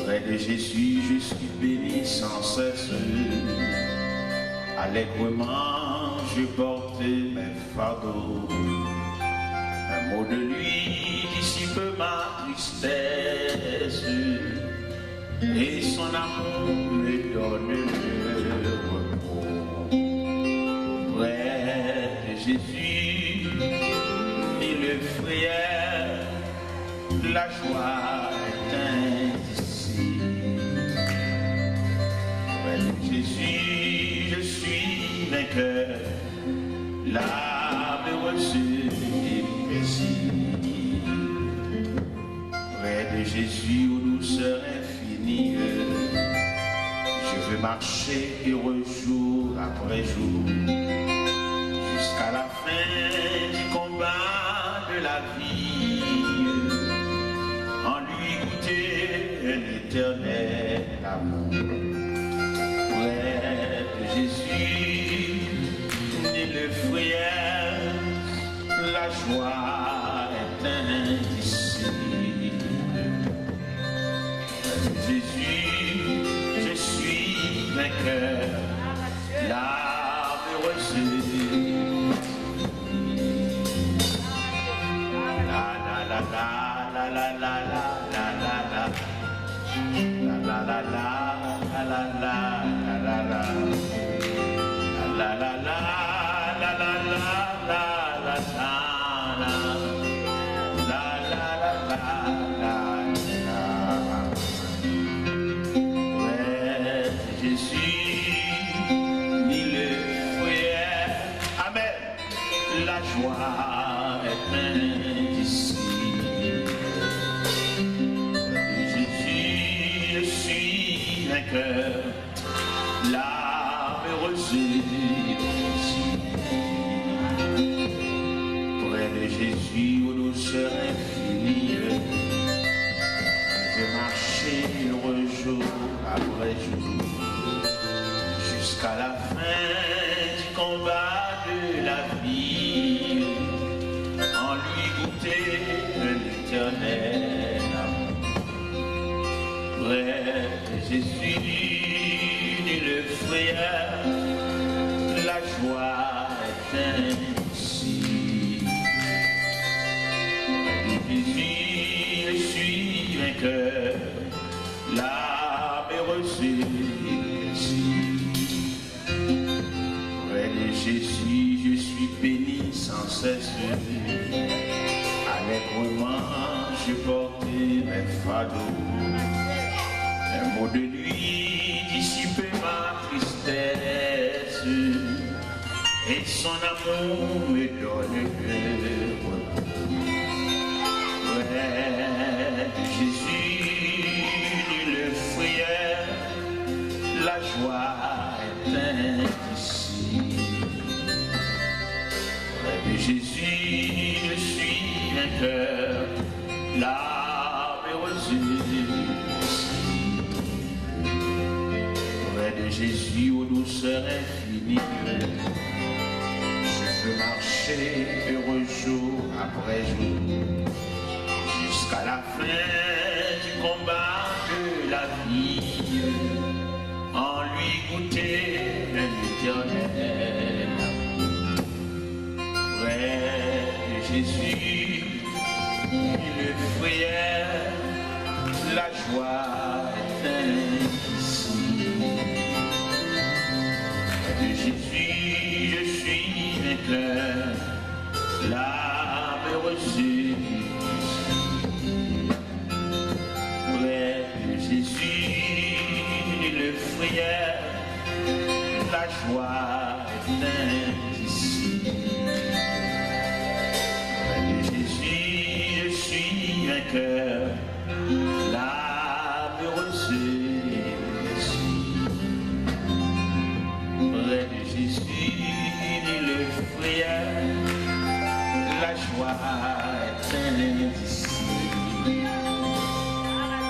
Près de Jésus, je suis béni sans cesse. Allègrement, je portais mes fardeaux. Un mot de lui dissipe ma tristesse. Et son amour me donne le repos. Près de Jésus, ni le frère, la joie est indicible. Près de Jésus, je suis vainqueur, l'âme heureuse et paisible. Près de Jésus, aux douceurs infinies, je veux marcher heureux jour après jour, jusqu'à la fin du combat de la vie, en lui goûter un éternel amour. Près de Jésus, ni le frère, la joie est indicible. Jésus, je suis vainqueur, l'âme heureuse. La la la la la la la la la la la la la la la la joie est indicible. Jésus, je suis vainqueur, l'âme heureuse et près de Jésus, aux douceurs infinies, je vais marcher heureux jour après jour, jusqu'à la fin du combat de la vie, en lui goûter l'éternel amour. Près de Jésus, ni le frère, la joie est indicible. Près de Jésus, je suis vainqueur, l'âme heureuse et paisible. Près de Jésus, je suis béni sans cesse. Allègrement, je portais mes fardeaux. Un mot de lui dissipe ma tristesse. Et son amour me donne le repos. Près de Jésus, ni le frère, la joie est indicible. Près de Jésus, je suis vainqueur, l'âme heureuse et près de Jésus, aux douceurs infinies, je veux marcher heureux jour après jour, jusqu'à la fin du combat de la vie, en lui goûter l'éternel amour. Près de Jésus, le frère, la joie est indicible. Près de Jésus, je suis vainqueur, l'âme heureuse et paisible. Près de Jésus, le frère, la joie est indicible. Près de Jésus, je suis vainqueur, l'âme heureuse et paisible. Près de Jésus, le frère, la joie est indicible.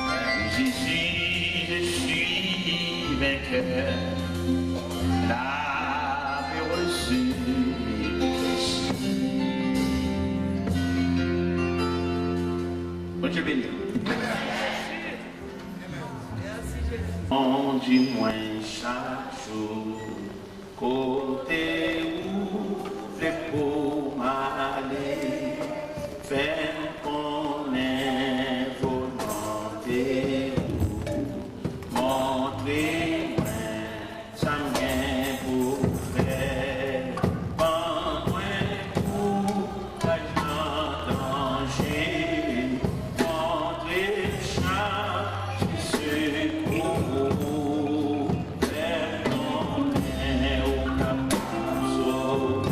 Près de Jésus, je suis vainqueur, l'âme heureuse et paisible. Bon Dieu béni. On dit moins chaque jour. rien pour faire. Pas moins pour la danger. Entrer chaque secours. Faire ton lien au cap sauver.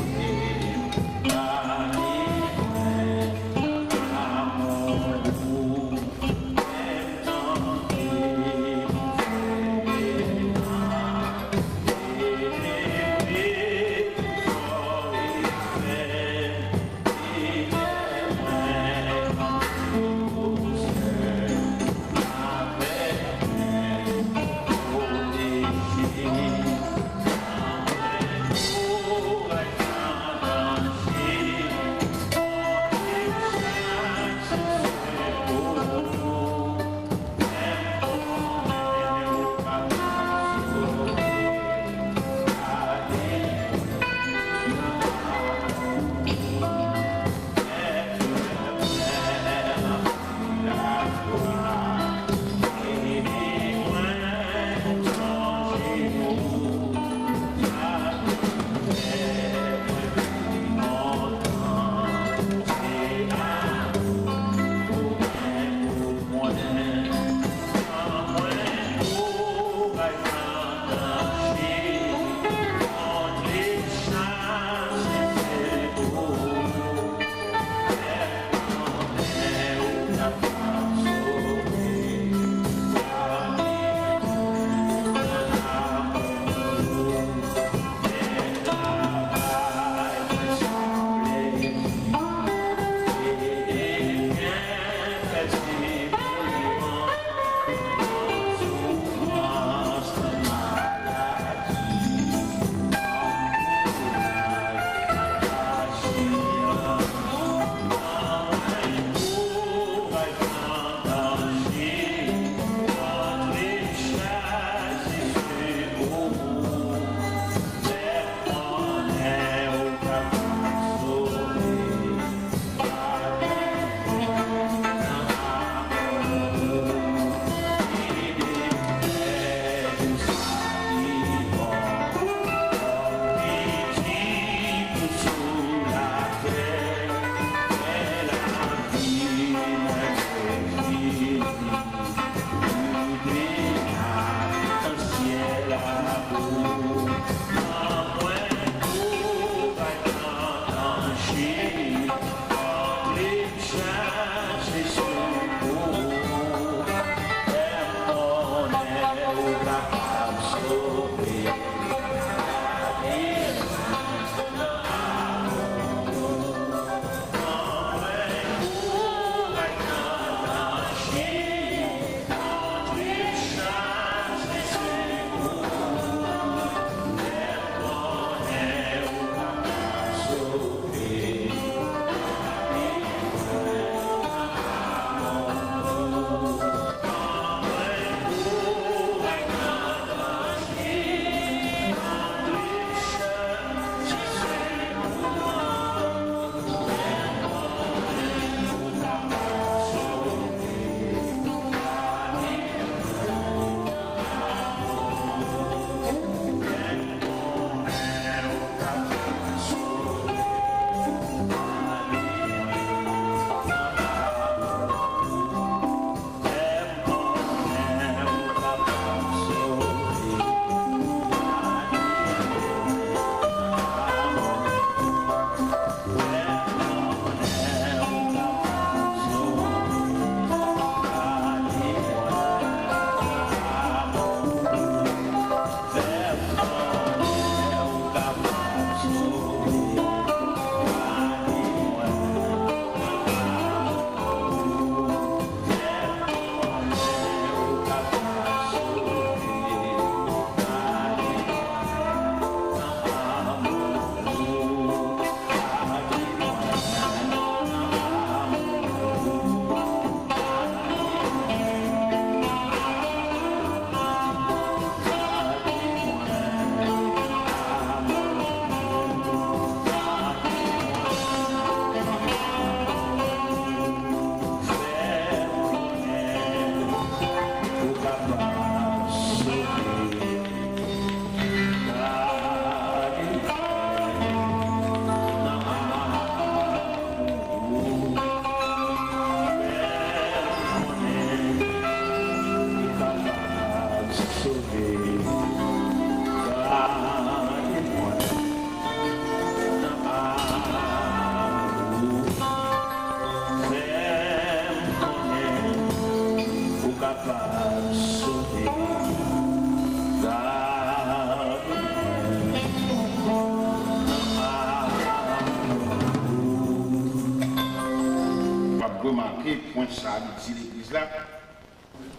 remarqué point ça dit l'église là.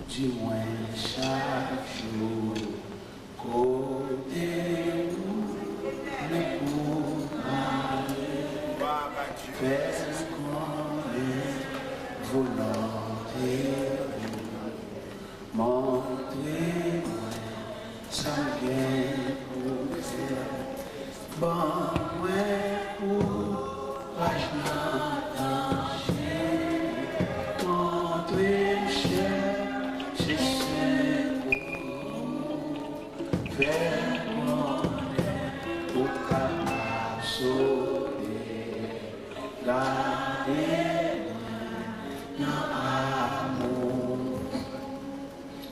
Dis-moi chaque jour, côté où le pouvoir faire qu'on est volonté, montrez-moi ça vient pour faire bon, ouais, pour acheter.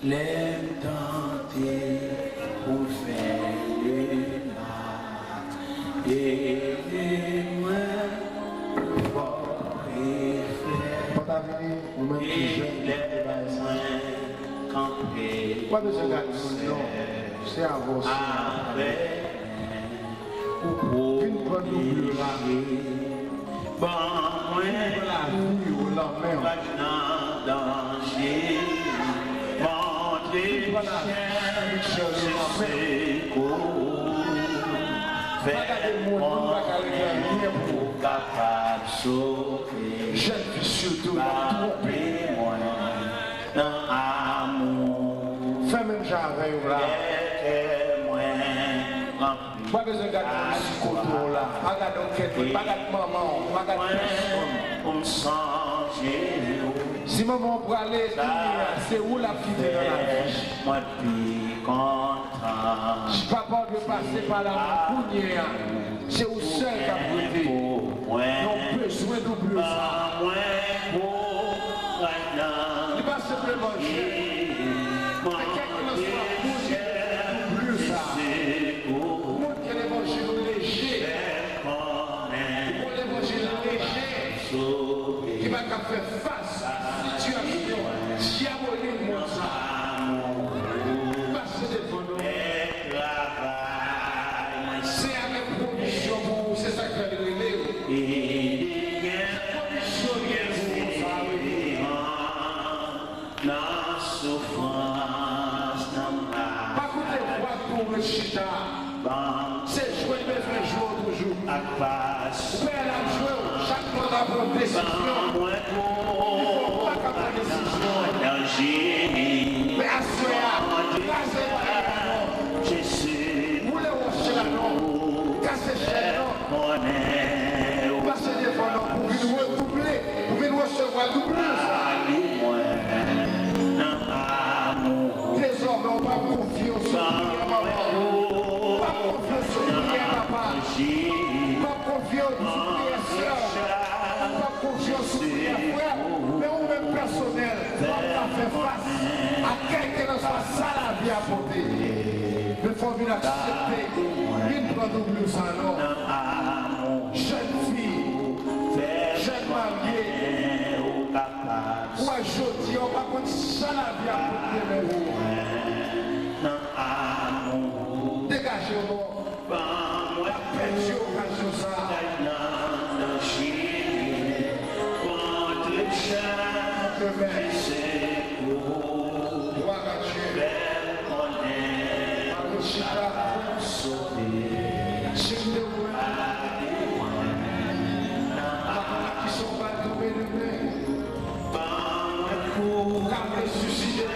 Les tenter pour faire le mal et moi pour faire pas de ce gars, c'est avancé. Une bonne double là. Bon, la vie ou la mer. Danger. Je suis surtout fais même j'avais là. Pas besoin de garder ce côté là. Pas de maman, pas de personne. Si maman pour aller, c'est où la petite dans la vie? Je suis pas peur de passer par la poussière. C'est où seul qui a brûlé. Non, besoin d'oublier ça. Il va simplement manger. Mais quelqu'un ne soit bouger, d'oublier ça. Moi qui ai l'évangile léger. Pour l'évangile léger. Qui va faire face à la situation diabolique, moi ça. Passer devant nous. C'est avec provision pour vous, c'est ça que je vais donner. Provision bien pour ça, oui. La souffrance n'a pas coûter quoi pour le chita. C'est jouer de faire jour toujours. Vous pouvez aller jouer chaque fois dans votre décision. Il ne faut pas qu'à prendre décision. Mais à ce moment-là, cassez pas la non. Vous voulez washer la non. Cassez chaîne non. Passez des fois non. Vous venez redoubler. Vous venez recevoir doubler ça. Désormais, on va confier au Seigneur, maman. Pas confiance au prière, papa. Pas confiance au prière, soeur. Pas confiance au prière, frère. Mais on même personnel, on va faire face à quelqu'un dans sa salle à vie à porter. Il faut venir accepter. Il ne doit oublier ça, non. Jeune fille, jeune mariée. Ou aujourd'hui, on va prendre ça la vie à porter. Dégagez-moi. La perdu occasion ça. Gloire à Dieu. Qui sont pas tombés de main. Car ressuscité.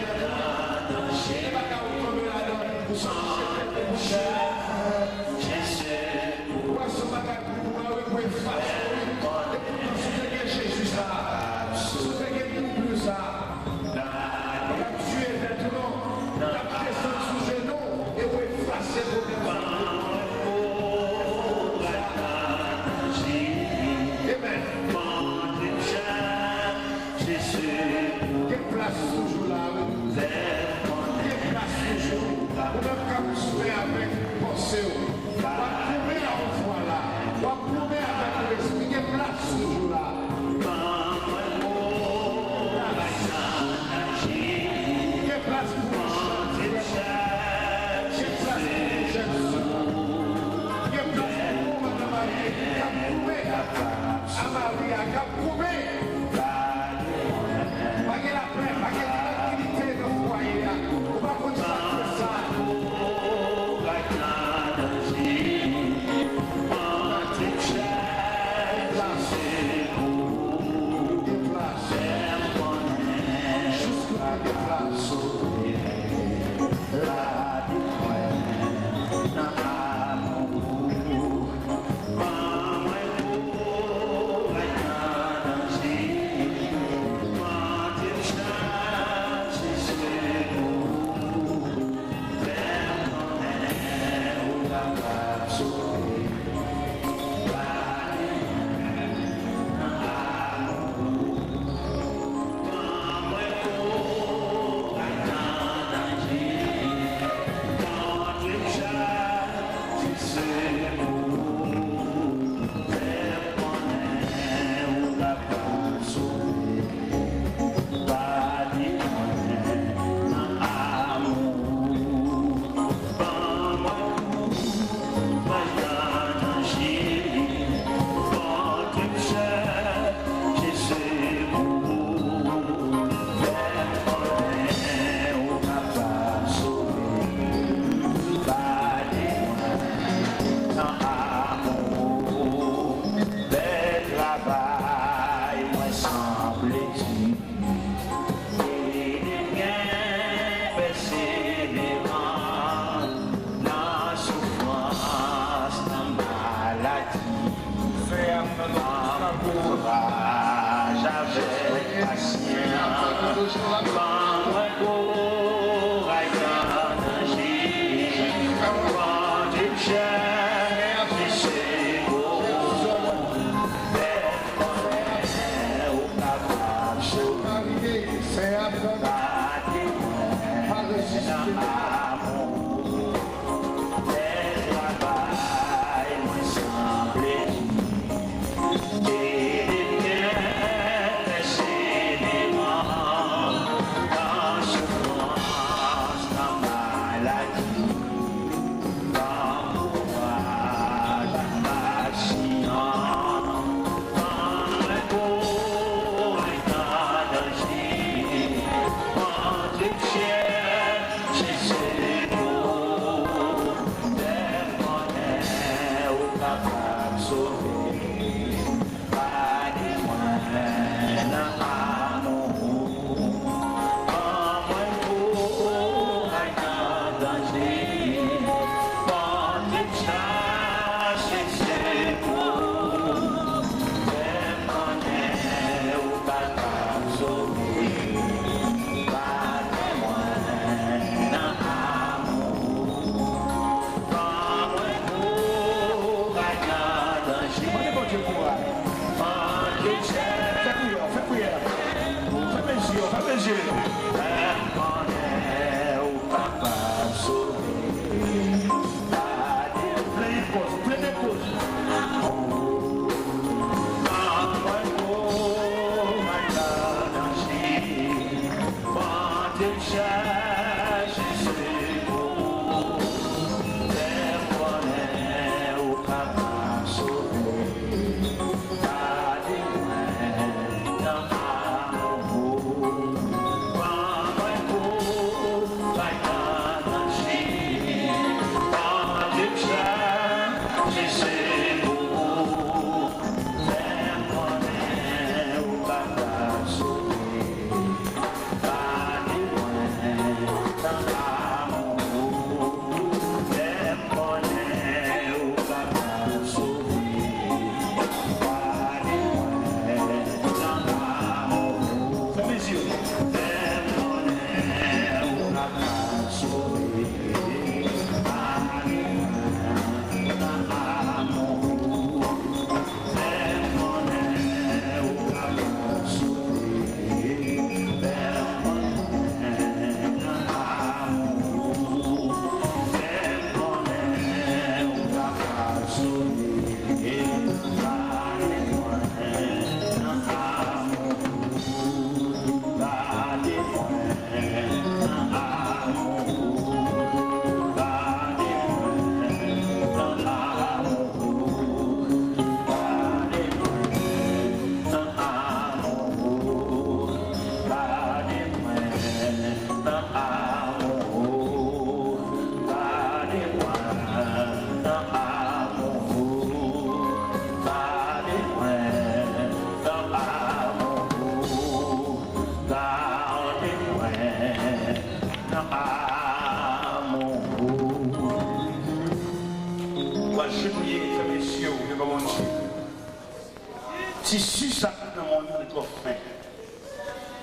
Si ça dans mon nom est trop fin,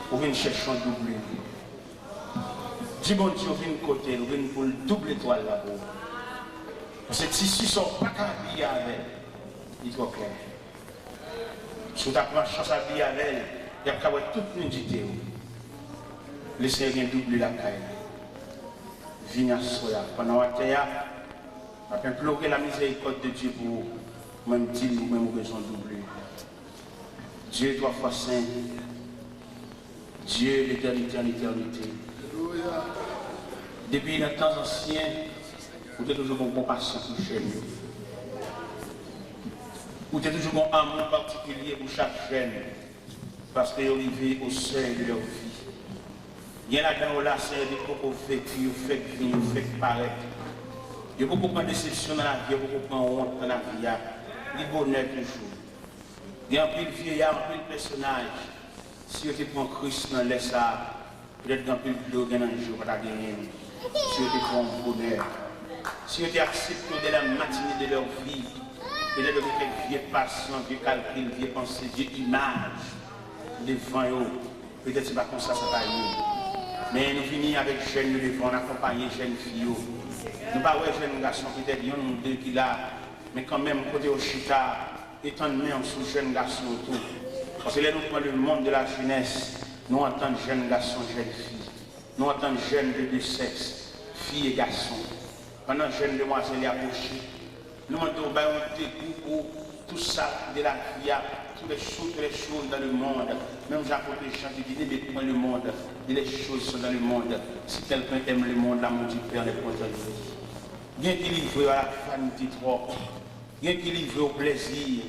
vous venez chercher un double. Dis bon Dieu, vous venez côté, vous venez pour le double étoile là-bas. Parce que si sont pas habillés avec, il est trop clair. Si vous avez une chance à habiller avec elle, il y a toute nudité. Laissez rien doubler la caille. Viens à soi. Pendant la terre, après pleurer la miséricorde de Dieu pour vous, même dit ou même besoin de doubler. Dieu est trois fois saint. Dieu l'éternité en éternité. Depuis les temps anciens, vous avez toujours une compassion pour chaîne. Vous avez toujours un amour particulier pour chaque chaîne. Parce qu'ils arrivent au seuil de leur vie. Il y en a qui ont la scène de beaucoup vécu, vous faites vivre, vous faites paraître. Il y a beaucoup de déception dans la vie, il y a beaucoup de honte dans la vie. Il y a du bonheur toujours. Il y a un peu de vieillard, un peu de personnage. Si vous prend Christ dans l'air, peut-être un peu de l'eau dans le jour, pas gagner. Si vous prend bonheur. Si vous acceptez de la matinée de leur vie, peut-être que quelques vieux patients, vieux calculs, vieux pensées, vieux images, devant eux. Peut-être c'est pas comme ça, ça va aller. Mais nous finissons avec jeunes devant, on accompagne les jeunes filles. Nous pas ouais jeunes garçons, peut-être il y en a deux qui là, mais quand même, côté au chita, étant donné en sous jeunes garçons autour. Parce que là, nous prenons le monde de la jeunesse, nous entendons jeunes garçons, jeunes filles. Nous entendons jeunes de deux sexes, filles et garçons. Pendant jeunes demoiselles approchées, nous entendons pour tout ça de la vie, toutes les choses dans le monde. Même j'apporte les chants qui disent mais le monde, et les choses sont dans le monde. Si quelqu'un aime le monde, l'amour du Père les protège. Bien qu'il livre à la vanité trop, bien qu'il livre au plaisir,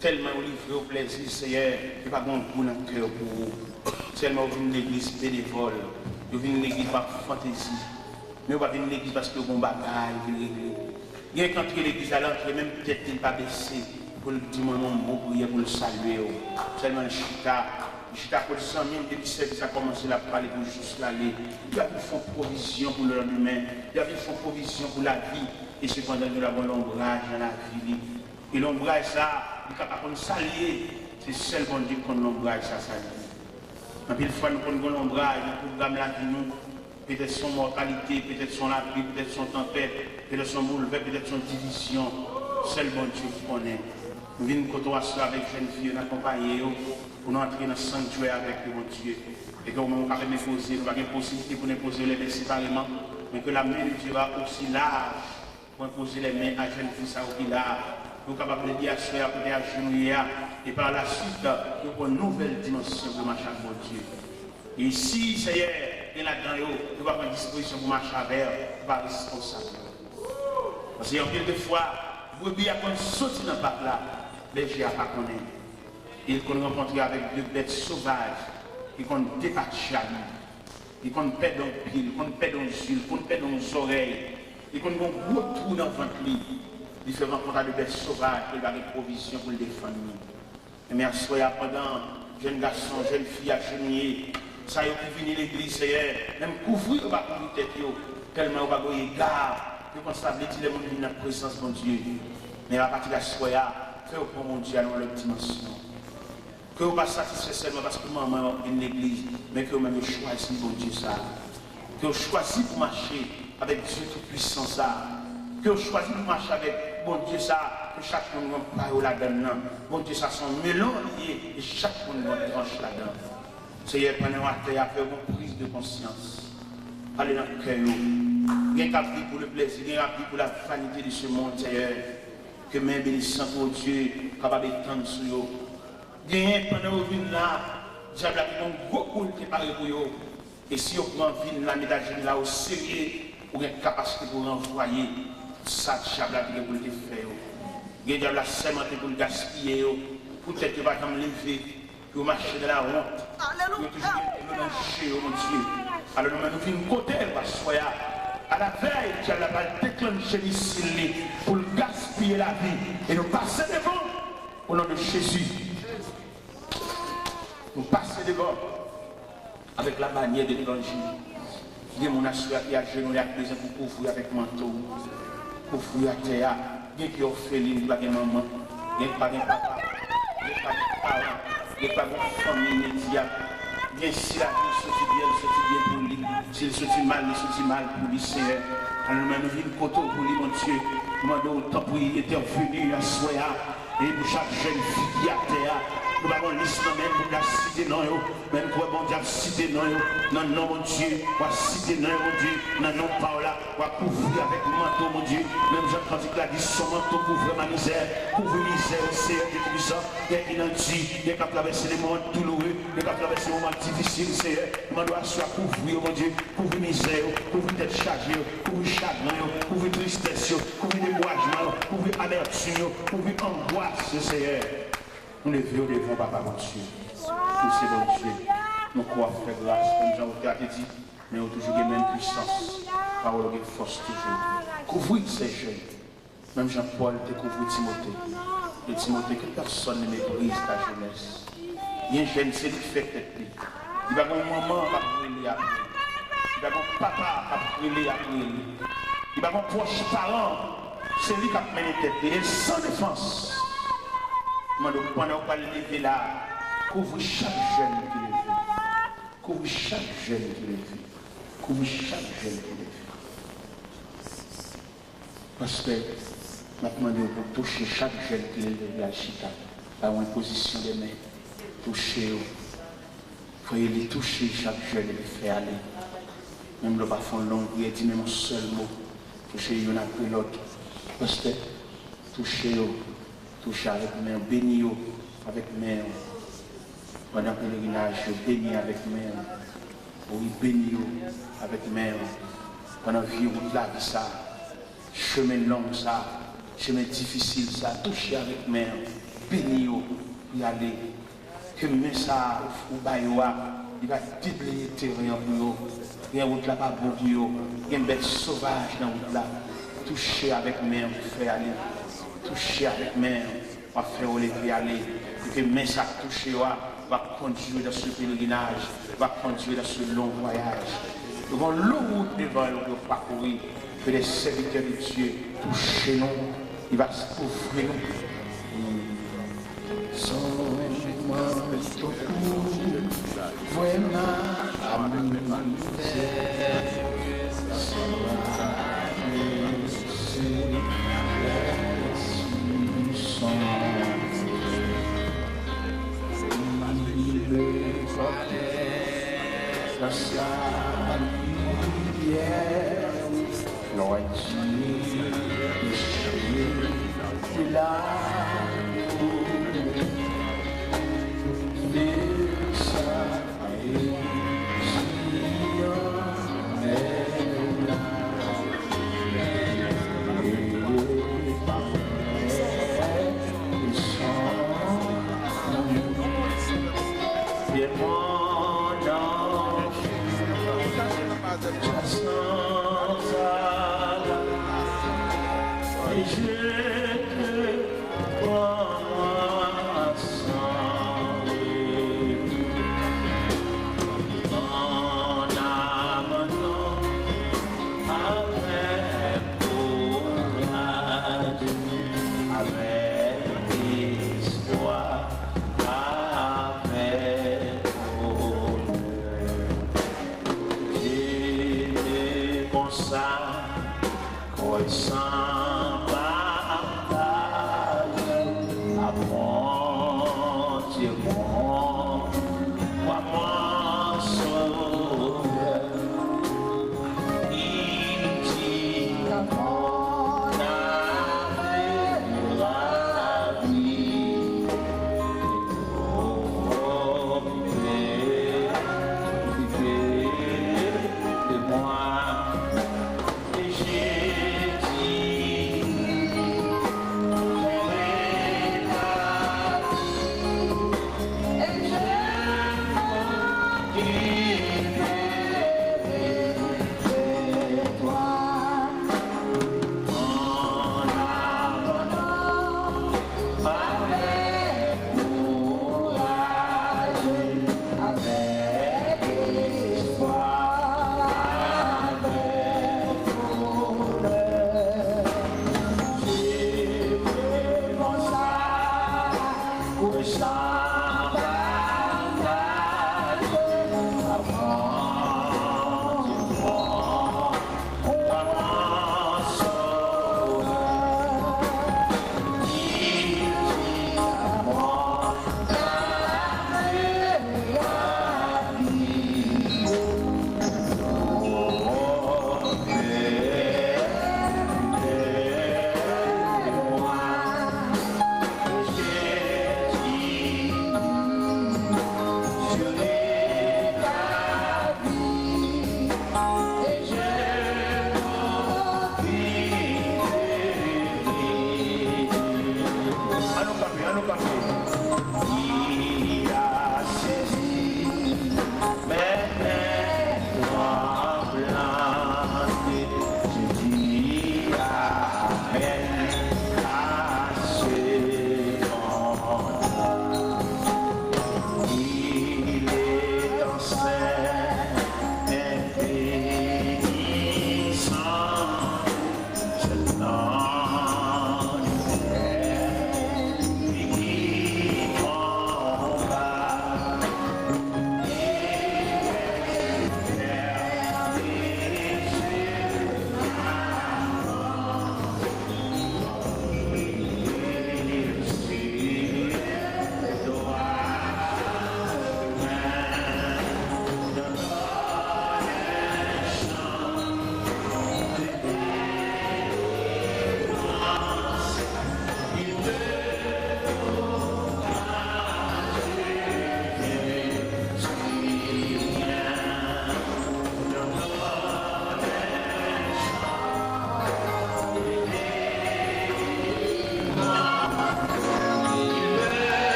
tellement livré au plaisir, Seigneur, il n'y a pas bon goût dans le cœur pour vous. Tellement vous venez l'église bénévole, vous venez l'église par fantaisie, mais vous ne venez pas l'église parce que vous avez un bagage, vous régler. Il y a quand l'église à l'entrée, même peut-être qu'il n'est pas baissé, pour le dire mon nom, pour prier, pour le saluer. Tellement le chita pour le 100 000, depuis ça a commencé à parler pour juste l'aller. Il y a une provision pour le lendemain, il y a une provision pour la vie, et cependant nous avons l'ombrage dans la vie. Et l'ombrage, ça, il est capable de s'allier. C'est seul bon Dieu qu'on l'ombrage, ça s'allie. Et puis, une fois nous prenons l'ombrage, nous programmons la vie, nous, peut-être son mortalité, peut-être son appui, peut-être son tempête, peut-être son bouleversement, peut-être son division. Seul bon Dieu qui connaît. Nous venons côtoyer avec jeune fille, nous accompagner pour nous entrer dans le sanctuaire avec le bon Dieu. Et que nous ne pouvons pas nous poser, nous n'avons pas de possibilité pour nous poser les mains séparément, mais que la main de Dieu va aussi large pour poser les mains à jeune fille, ça aussi large. Nous sommes capables de dire à soi, à genouiller, et par la suite, nous avons une nouvelle dimension de marcher avec mon Dieu. Et si, Seigneur, il y a là-dedans, nous avons une disposition pour marcher avec, pas responsable. Parce qu'il y a quelquefois, vous pouvez bien sortir dans le bac là, les gens ne pas connaître. Ils qu'on rencontre avec deux bêtes sauvages, qui qu'on dépassent à lui, qui qu'on pète dans le pied, qui qu'on pète dans les yeux, qui qu'on pète dans les oreilles, qui qu'on a un gros trou dans le ventre. Il fait rencontrer de bêtes sauvages, il a des provisions pour le défendre. Mais à soi, pendant jeunes garçons, jeunes filles à genouiller, ça y est, qui finit l'église, même couvrir, on va couvrir tête, tellement on va gagner garde, que quand ça veut dire les gens viennent dans la présence de mon Dieu. Mais à partir de soi, faites pour mon Dieu à notre dimension. Que vous ne pas satisfait seulement parce que maman est une église, mais que vous-même choisissez mon Dieu ça. Que vous choisissez pour marcher avec Dieu tout-puissant ça. Que vous choisissez pour marcher avec bon Dieu ça, que chaque monde va parler là-dedans. Bon Dieu ça sont mélange liés et chaque monde va trancher là-dedans. Seigneur, pendant la terre, faire une prise de conscience. Allez dans le cœur. Il y a un pour le plaisir, il y a un pour la vanité de ce monde, Seigneur. Que même bénissant pour Dieu, capable d'étendre sur eux. Gagner pendant que vous là, diable a un gros coup qui parle pour vous. Et si vous prenez une là, mettez là au sérieux, vous avez une capacité pour renvoyer ça, diable a pour le faire. Le diable a seulement pour le gaspiller, pour peut-être que vous allez lever, que vous marchez de la honte. Alléluia. Mon Dieu. Alors nous venons côté, à la veille, diable a déclenché ici pour gaspiller la vie. Et nous passons devant au nom de Jésus. Nous passons devant avec la bannière de l'évangile. Il y a mon assuré qui a genoux à présent pour couvrir avec manteau, couvrir à terre. Il y a qui ont fait l'île, il n'y a pas de maman, il n'y a pas de papa, il n'y a pas de parents, il n'y a pas de famille immédiate. Bien si la vie sortit bien pour lui. S'il sortit mal, il sortit mal pour lui, Seigneur. Alors nous venons côté pour lui, mon Dieu. Nous demandons autant pour y intervenir à soi et pour chaque jeune fille qui a terre. Nous avons l'islam même pour la cité non, même pour bon Dieu cité non, non, non, mon Dieu, pour cité non, mon Dieu, non, non, par là, pour couvrir avec le manteau, mon Dieu, même Jean-Claude qui a dit son manteau couvre ma misère, couvre misère, Seigneur Dieu puissant, il a dit, il a traversé les moments douloureux, il a traversé les moments difficiles, Seigneur, on doit soit couvrir, mon Dieu, couvre misère, couvre tête chargée, couvre chagrin, couvre tristesse, couvre découragement, couvre amertume, couvre angoisse, Seigneur. Nous levons devant Papa mon Dieu. Nous c'est bon Dieu. Nous croyons faire grâce, comme Jean a dit, mais nous toujours la même puissance. Parole de force toujours. Couvrir ces jeunes. Même Jean-Paul te couvre Timothée. Et Timothée, que personne ne méprise ta jeunesse. Il y a un jeune, c'est lui qui fait tête. Il va avoir un maman qui va brûler après. Il va avoir un papa qui va brûler après. Il va avoir un proche parent. C'est lui qui va mener tête. Il est sans défense. Pendant qu'on va lever là, couvre chaque jeune qui lève. Couvre chaque jeune qui le vit. Couvre chaque jeune qui le vit. Parce que maintenant, pour toucher chaque jeune qui est à Chita, à une position de main, toucher, il faut les toucher chaque jeune et les faire aller. Même le bas-fond long, il dit même un seul mot, toucher l'un après l'autre. Parce que toucher avec main, béni avec main. Pendant le pèlerinage, béni avec main. Oui, béni avec main. Pendant la vie, la vie, ça, chemin long, ça, chemin difficile, ça, toucher avec main. Béni y aller. Que main ça, ou baïwa, il va déblayer le terrain pour eux. Il y a une route là pas bon pour eux. Il y a une bête sauvage dans la route là. Toucher avec main, faire aller. Toucher avec main, va faire lever aller. Et que main ça toucher, va conduire dans ce pèlerinage, va conduire dans ce long voyage. Nous avons longue route devant nous pour parcourir. Que les serviteurs de Dieu touchent nous, il va ouvrir nous. Sans-moi ton coup, vraiment Lord Jesus, we love Amor,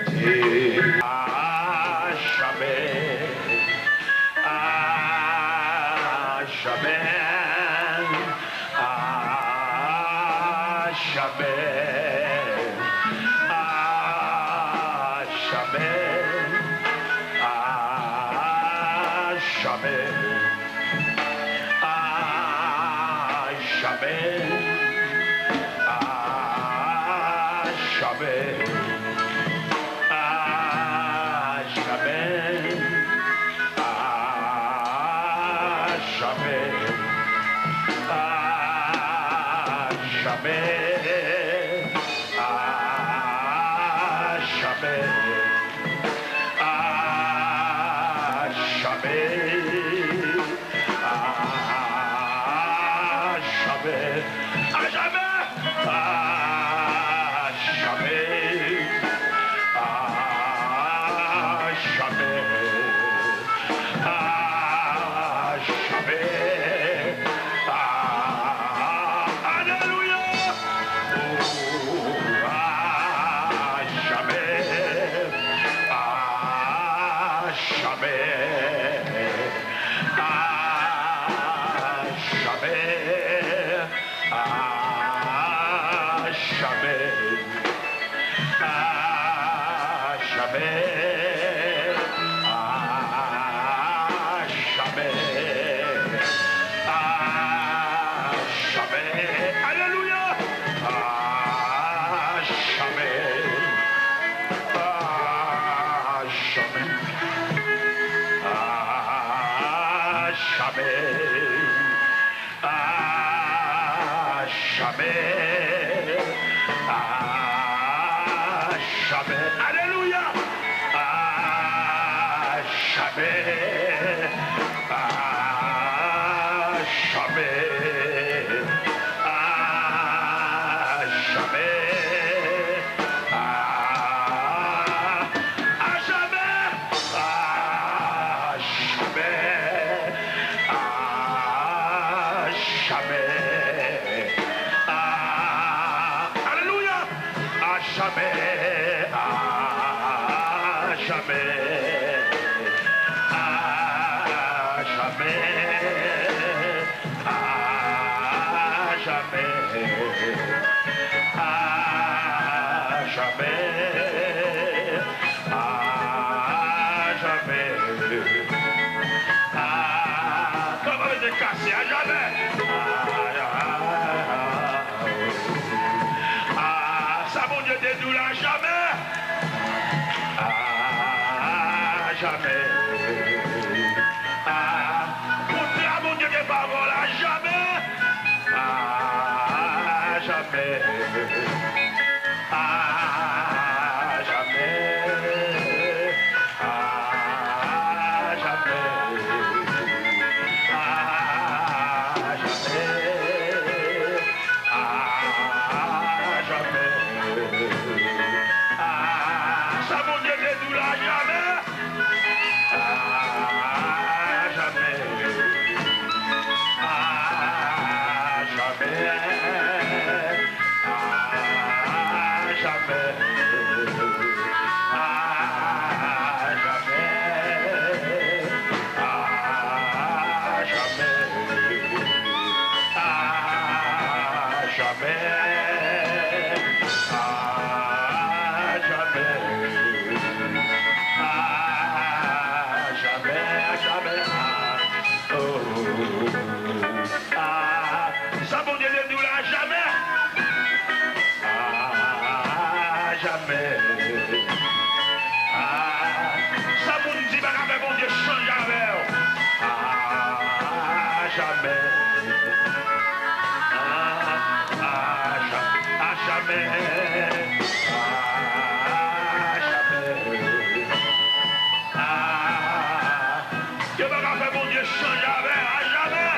fidélité. À jamais. À jamais. À jamais. À jamais. À jamais. À jamais. À jamais. À jamais. À jamais. À jamais. À jamais. À jamais. À jamais. À jamais. À jamais. À jamais. À jamais. Alléluia. Oh, à jamais. À jamais. À jamais. À jamais. À jamais. À jamais. À jamais. Alléluia. À jamais. À jamais. À jamais. À jamais. À jamais. Alléluia. À jamais. À jamais. À jamais. À jamais. À jamais. À jamais. Alléluia. À jamais. À jamais. À jamais. À jamais. À jamais. À jamais. Comment vous êtes cassé à jamais? Ça mon Dieu dédoule à jamais. À jamais. Pour mon Dieu des paroles à jamais. À jamais. À jamais. À jamais. Ça mon Dieu dédoule à jamais. À jamais. À jamais. À jamais. À jamais. À jamais. À jamais. À jamais. À jamais. Jamais. Oh. Ça mon Dieu de nous là jamais. À jamais. Ça mon Dieu avec mon Dieu change avec. À jamais. À jamais. À jamais. Dieu va faire mon Dieu change avec à jamais.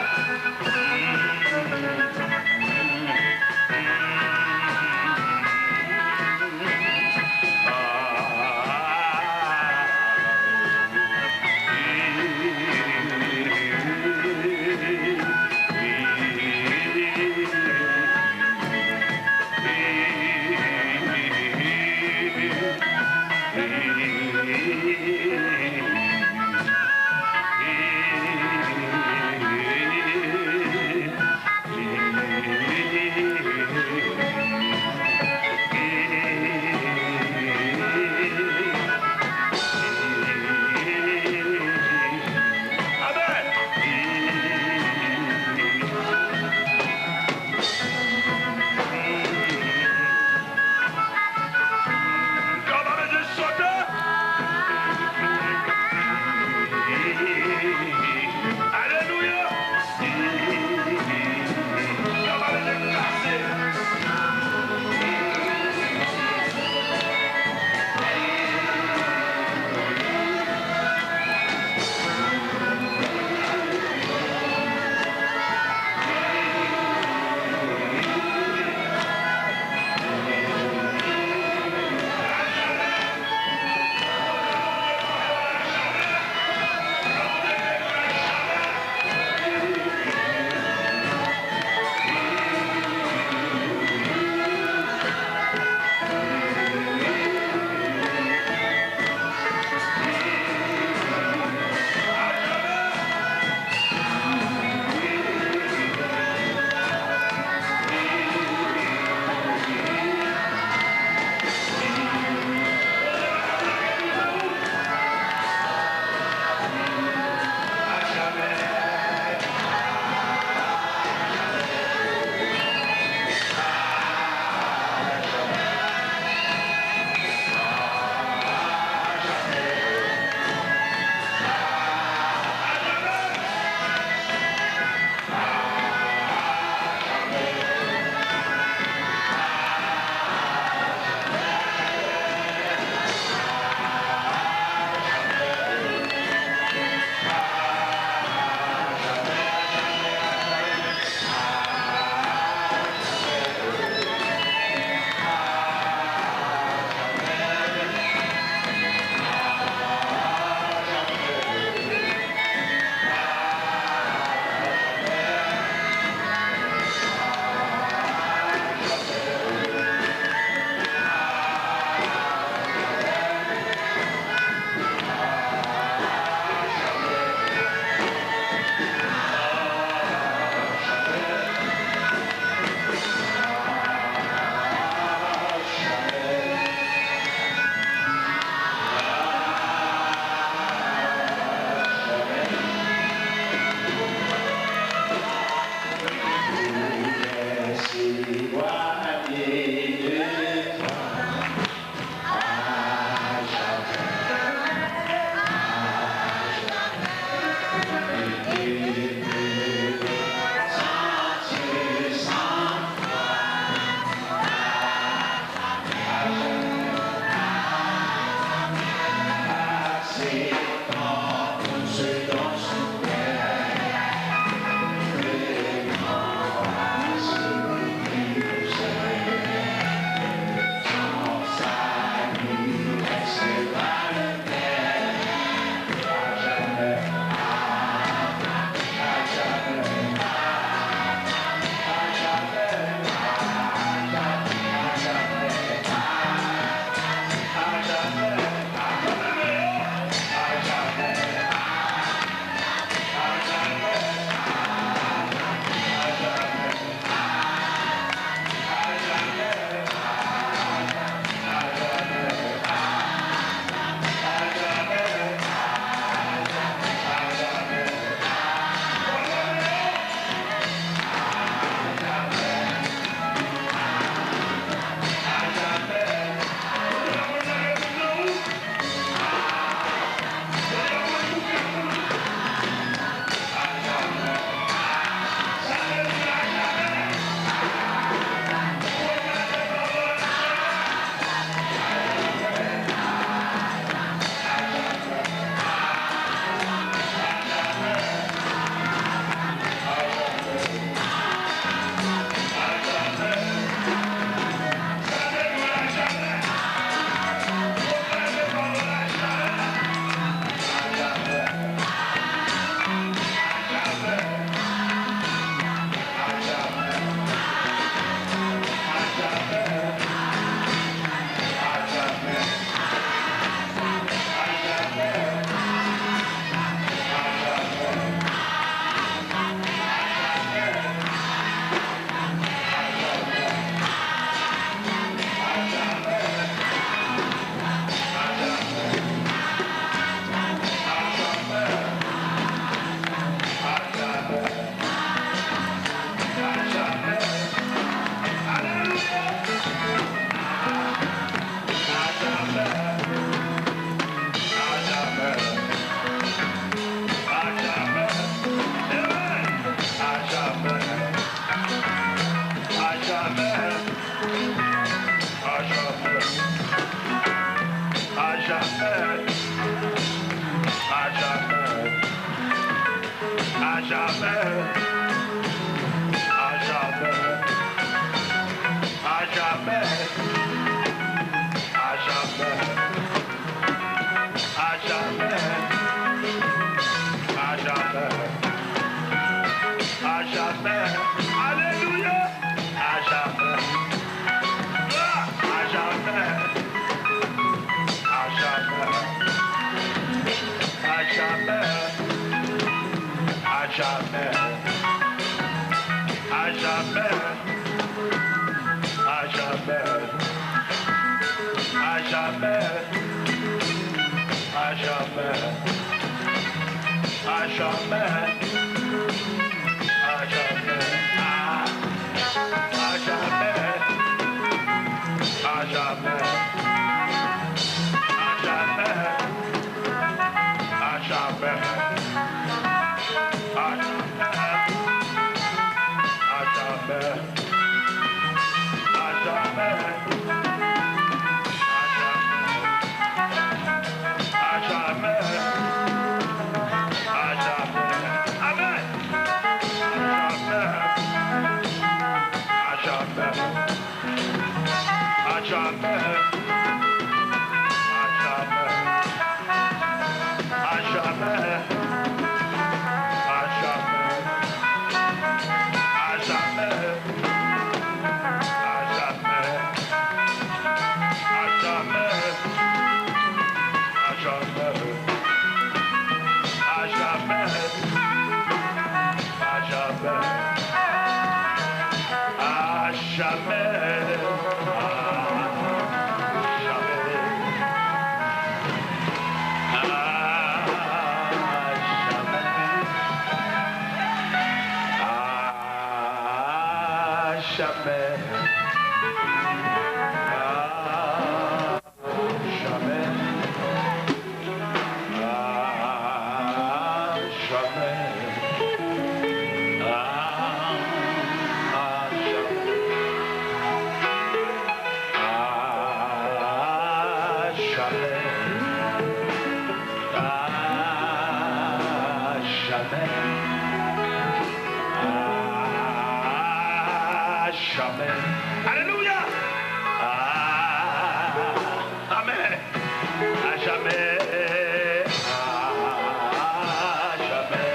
jamais, à jamais, à jamais, à jamais, à jamais, à jamais, à jamais, à jamais, à jamais, alléluia, à jamais, à jamais, à jamais, à jamais, à jamais, à jamais, à jamais, à jamais, à jamais, à jamais, à jamais, à jamais, à jamais, à jamais, alléluia, amen, à jamais, à jamais, à jamais,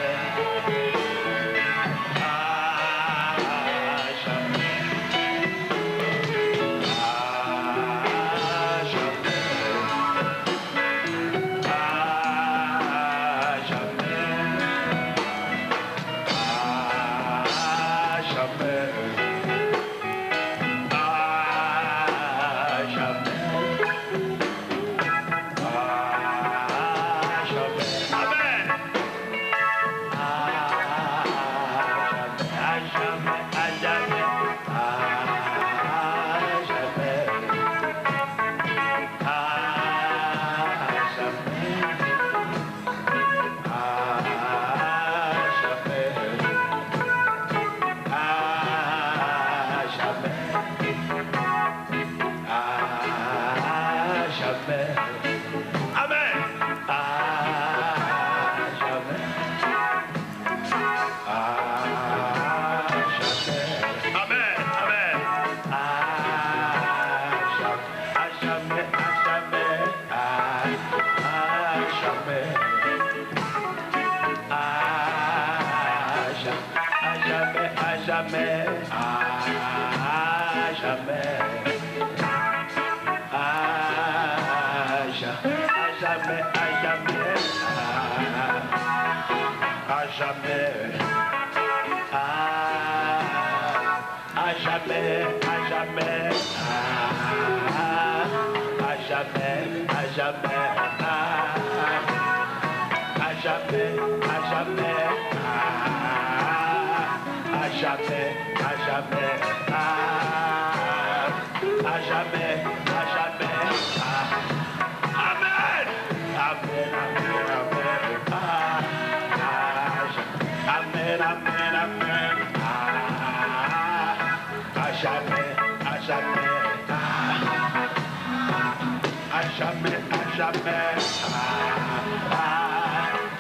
jamais, jamais,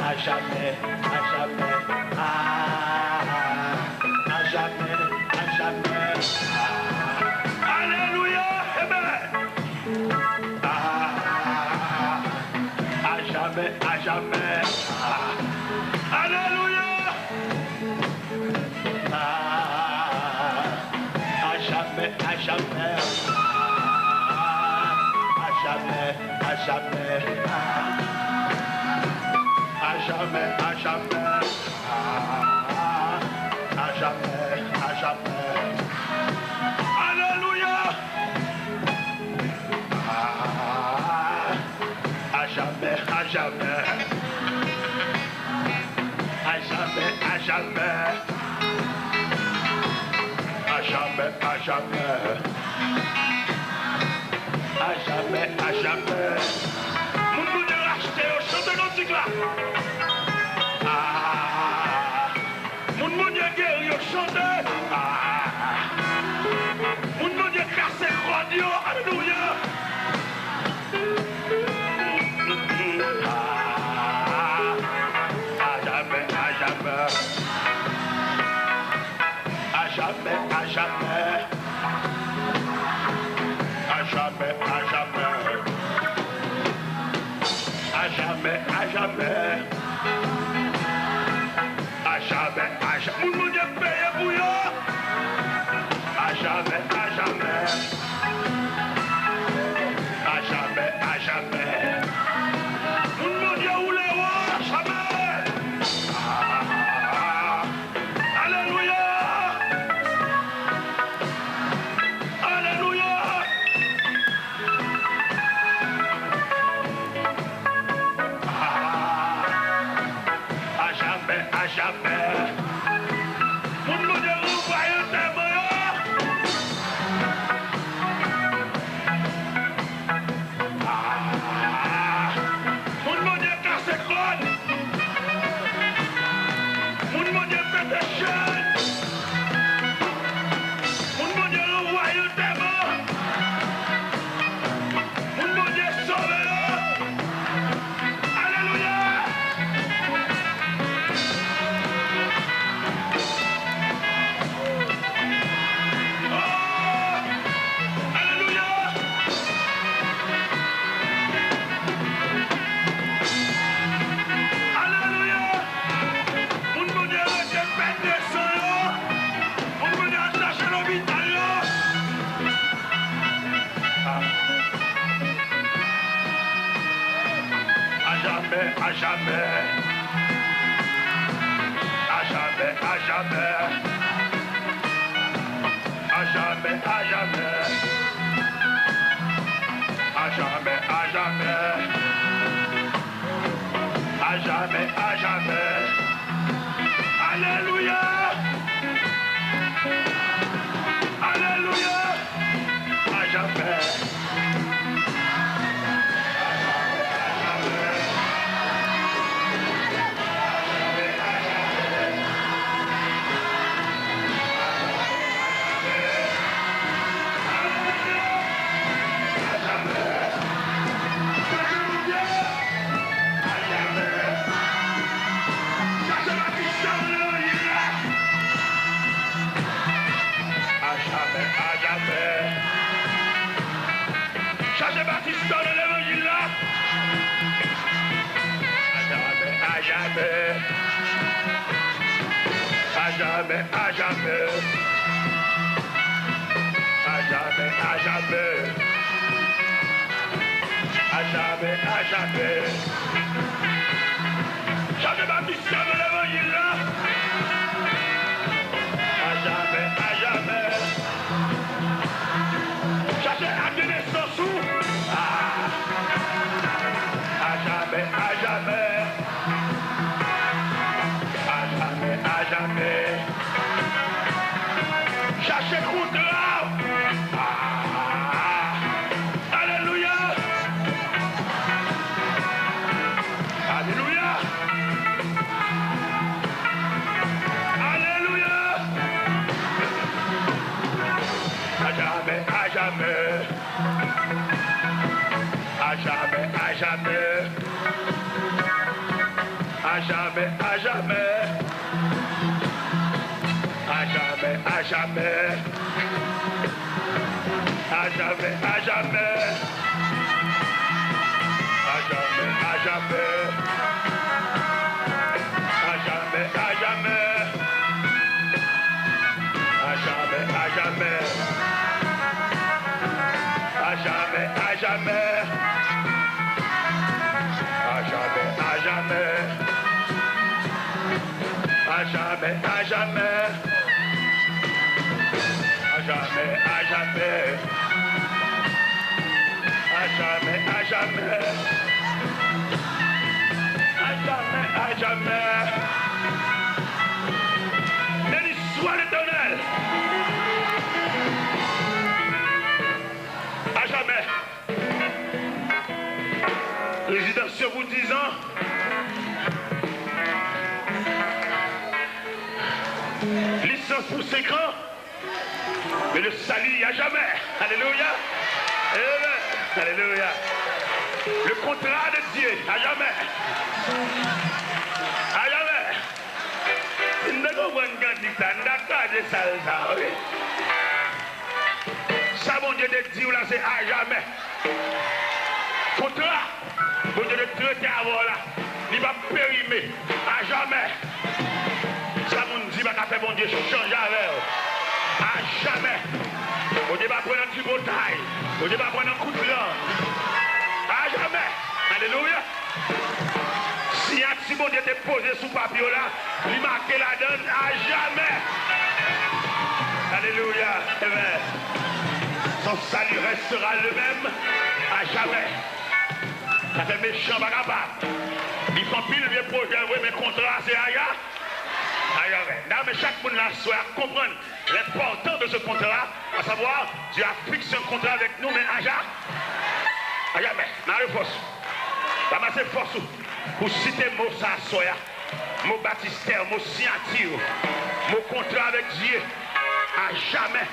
à jamais, à jamais, à jamais, à jamais. Alléluia, amen. À jamais, à jamais. Alléluia. À jamais, à jamais. À jamais, à jamais. À jamais, à jamais. À jamais, à jamais. Alléluia. À jamais, à jamais. À jamais, à jamais. À jamais, à jamais. À jamais, à jamais. Mon monde est racheté au chant de l'antique là. Mon monde est guéri au chant de. Mon monde est cassé radio. Alléluia. À jamais, à jamais. À jamais, à jamais. À jamais, à jamais. À jamais, à jamais. À jamais, à jamais. Mon monde est payé pour eux. À jamais, à jamais. À jamais, à jamais. Mon monde est où les rois? Jamais. Alléluia. Alléluia. À jamais, à jamais. Mon monde est renvoyé des moyens. Mon monde est cassé crâne. Mon monde est pété chaîne. Mon monde est renvoyé des morts. Mon monde est sauvé. Alléluia. Alléluia. Alléluia. Mon monde est resté pété sans eux. Mon monde est attaché à l'hôpital. À jamais, à jamais. À jamais, à jamais. À jamais, à jamais. À jamais, à jamais. À jamais, à jamais. Alléluia. Alléluia. À jamais. Cherchez Baptiste dans l'évangile là. À jamais. À jamais, à jamais. À jamais, à jamais. À jamais, à jamais. Cherchez Baptiste dans l'évangile là. À jamais, à jamais. Cherchez à donner son sou. À jamais, à jamais. À jamais, à jamais. Cherchez contrat. Alléluia. À à jamais. À jamais, à jamais. À jamais, à jamais. À jamais, à jamais. À jamais, à jamais. À jamais, à jamais. À jamais, à jamais. À jamais, à jamais. À jamais, à jamais. À jamais, à jamais. À jamais, à jamais. À jamais, à jamais. À jamais, à jamais. Béni soit l'Éternel. À jamais. Résidence sur vous 10 ans. Licence pour 5 ans. Mais le salut à jamais. Alléluia. Amen. Alléluia. Le contrat de Dieu à jamais. À jamais. Nous ne comprenons pas ça. Ça, bon Dieu de Dieu là, c'est à jamais. Contrat. Bon Dieu de traiter avant là. Il va périmer. À jamais. Ça, mon Dieu va faire bon Dieu changer avec. À jamais. Bon Dieu va prendre un petit bataille. Bon Dieu va prendre un coup de langue. À jamais. Alléluia. Si un petit bon Dieu était posé sous papier là, il marquait la donne à jamais. Alléluia. Amen. Son salut restera le même à jamais. Ça fait méchant vagabond. Ils font pile vieux projet, oui, mais contrat c'est ailleurs. Non, mais chaque monde là soit comprendre l'importance de ce contrat, à savoir, Dieu a fixé un contrat avec nous, mais à jamais, dans force. Ça m'a fait force pour citer mot ça, soya, mot baptistère, mot signature, mot contrat avec Dieu, à jamais.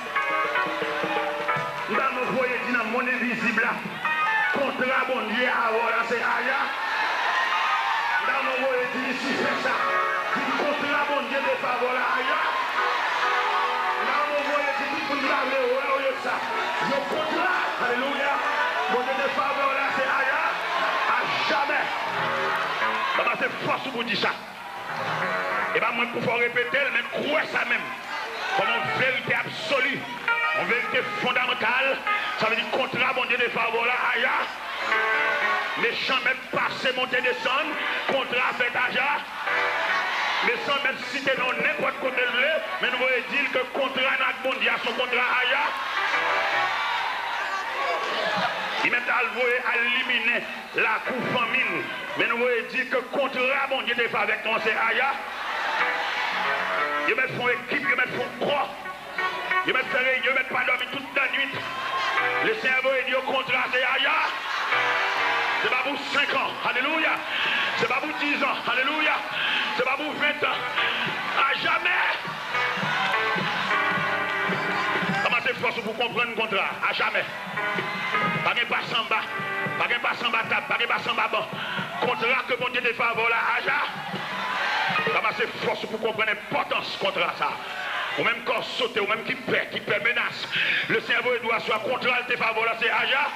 Dans nos voyez dit dans le monde invisible là, contrat bon Dieu à voilà, c'est ailleurs. Dans nos voyez dit ici, c'est ça. Contrat bon Dieu de faveur là ailleurs. Dans nos voyez dit tout le monde là, ça. Le contrat, alléluia. Bon Dieu de faveur là, c'est ailleurs. À jamais. Papa, c'est force pour dire ça. Et bien, moi, pour répéter, mais croire ça même. Comme une vérité absolue. Une vérité fondamentale. Ça veut dire contrat, bon Dieu de faveur là, ailleurs. Méchant même passer, monter, descendre. Contrat fait ailleurs. Mais sans même citer dans n'importe quoi de lui, mais nous voulons dire que contrat notre monde, il y a son contrat ailleurs. Il met à éliminer la coupe famine. Mais nous voulons dire que contrat, mon Dieu, n'est pas avec nous, c'est ailleurs. Ils mettent font équipe, ils mettent font croix. Ils mettent faire réunion, ils mettent pas dormir toute la nuit. Le cerveau est dit au contrat, c'est ailleurs. C'est pas pour 5 ans, alléluia. C'est pas pour 10 ans, alléluia. C'est pas pour 20 ans. À jamais. Comment c'est force pour comprendre le contrat? À jamais. Pas de passe en bas. Pas de passe en bas table. Pas de passe en bas bon. Contrat que mon Dieu te favore là. À jamais. Comment c'est force pour comprendre l'importance contrat ça? Ou même quand sauter, ou même qui perd menace. Le cerveau doit soit contrat te favore là. C'est à jamais.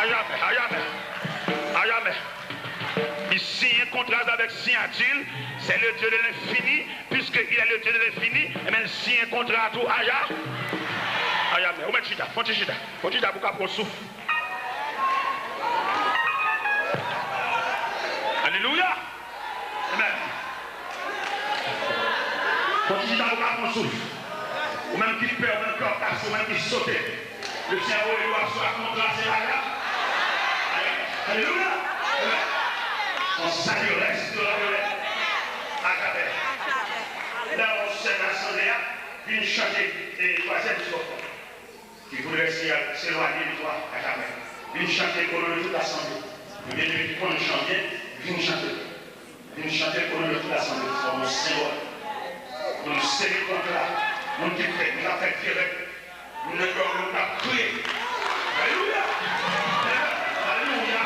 À jamais. À jamais. À jamais. Il signe un contrat avec signature, c'est le Dieu de l'infini, puisqu'il est le Dieu de l'infini, et même il signe un contrat à tout, aïe, mais où met chita, faut chita pour qu'on souffle. Alléluia. Amen. Faut chita pour qu'on souffle. Ou même qui perd, ou même qui casse, ou même qui saute. Le cerveau doit soit contrat, c'est aïe. Alléluia. On salut restera à Capet. Là, on s'est assemblé, une chanter et troisième soir. Qui voudrait s'éloigner de toi à Capet. Une chanter pour toute l'assemblée. Mais depuis qu'on chante, une chanter. Une chanter pour toute l'assemblée. Pour nous Seigneur. Pour nous serrer contre là. Nous qui fait, nous avons fait direct. Nous ne pouvons pas crier. Alléluia. Alléluia.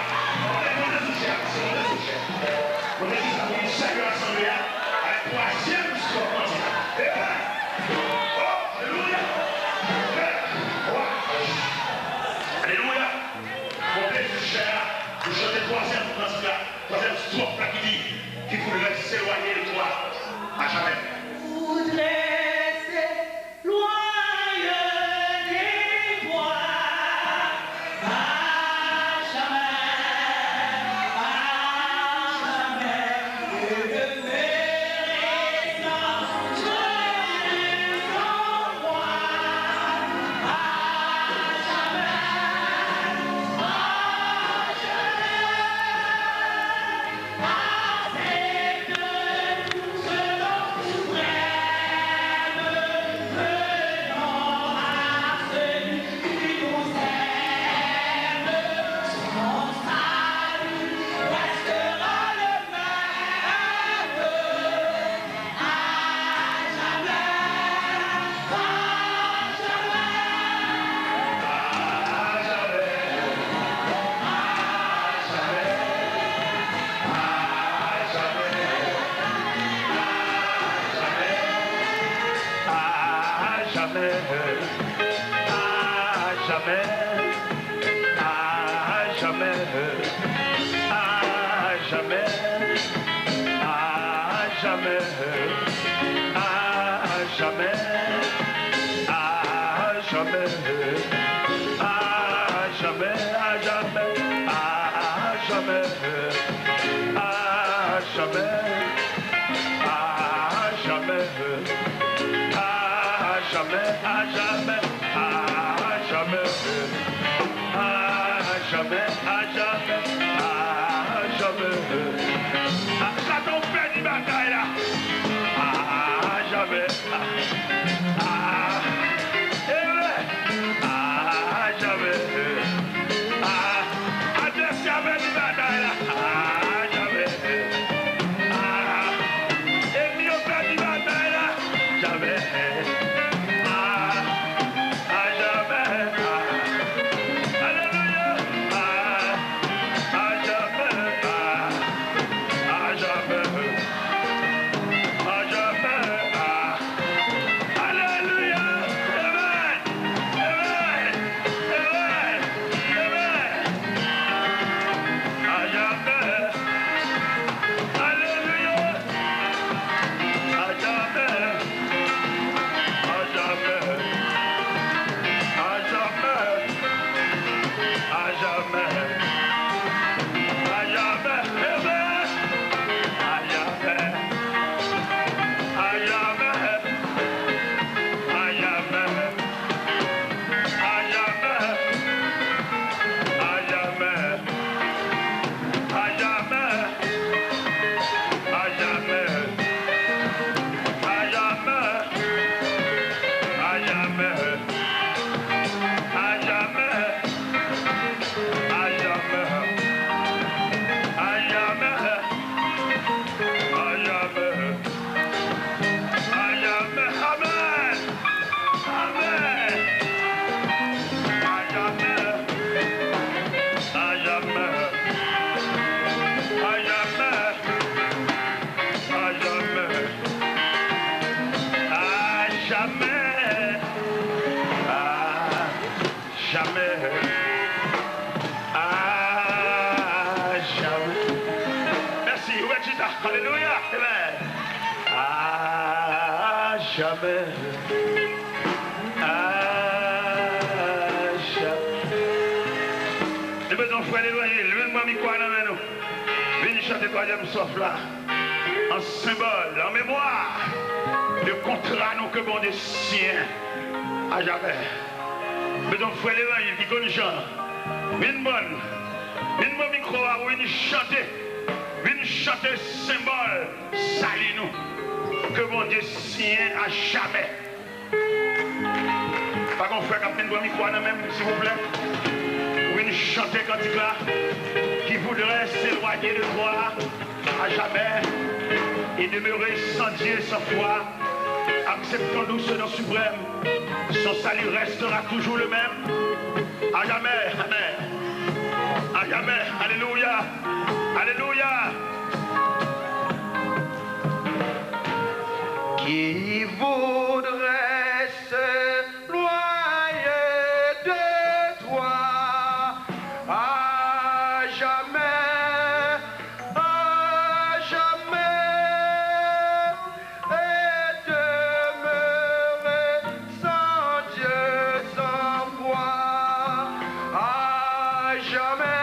jamais, à jamais, à jamais, à jamais, à jamais, à jamais, à jamais, à jamais, à jamais, à jamais, à jamais, à jamais, à jamais, à jamais, à jamais, à jamais, à jamais, à jamais. Ça t'en fait du bataille là. À jamais. Alléluia. Amen. À jamais. À jamais. Les besoins frères éloignés, levez-moi mi quoi dans nous. Venez chanter troisième souffle là. En symbole, en mémoire. Le contrat nous que bon des siens. À jamais. Besoin frères éloignés qui connaissent Jean. Une bonne. Une bonne micro à où ils chanter. Une chanter symbole, salut nous, que mon Dieu signe à jamais. Pas qu'on fait capter une micro même, s'il vous plaît. Une chanter cantique là, qui voudrait s'éloigner de toi à jamais et demeurer sans Dieu, sans foi, acceptons-nous ce nom suprême. Son salut restera toujours le même. À jamais, amen. À jamais, alléluia. Alléluia. Qui voudrait s'éloigner de toi à jamais, et demeurer sans Dieu, sans foi, à jamais.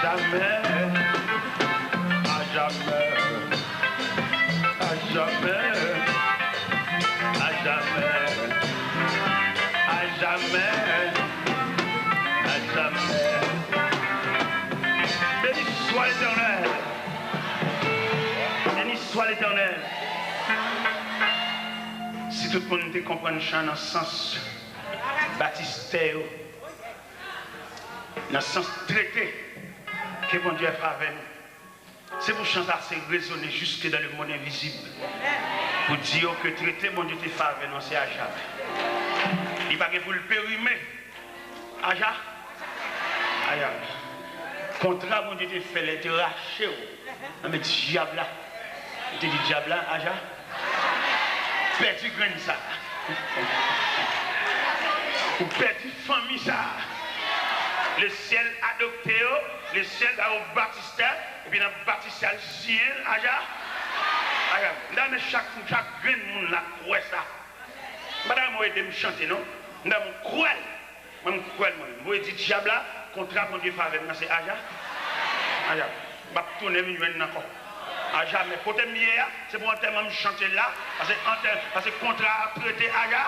jamais, à jamais, à jamais, à jamais, à jamais, à jamais. Béni soit l'Éternel. Béni soit l'Éternel. Si tout le monde te comprend le chant dans le sens baptistère, dans le sens traité que mon Dieu a fait avec nous, c'est pour chanter assez résonner jusque dans le monde invisible. Pour dire que traité mon Dieu te fait avec nous, c'est à jamais. Il n'y a pas que pour le périmer. À jamais. À jamais. Contrat, mon Dieu te fait les te racher. Mais diable là. Tu dis diable là, à jamais. Perdu grain ça. Ou perdu famille ça. Le ciel adopté, le ciel a au baptistère, et puis dans le baptistère, le ciel, aja. Dans chaque grain de monde là, croit ça. Madame, moi, je me chanter, non? Dans mon croix, moi, je crois, moi, je dis diable là, contrat, mon Dieu, avec moi, c'est aja. Aja. Je vais tourner maintenant encore. À jamais. Pour te mieux, c'est pour un thème de chanter là, parce que contrat a traité Aja.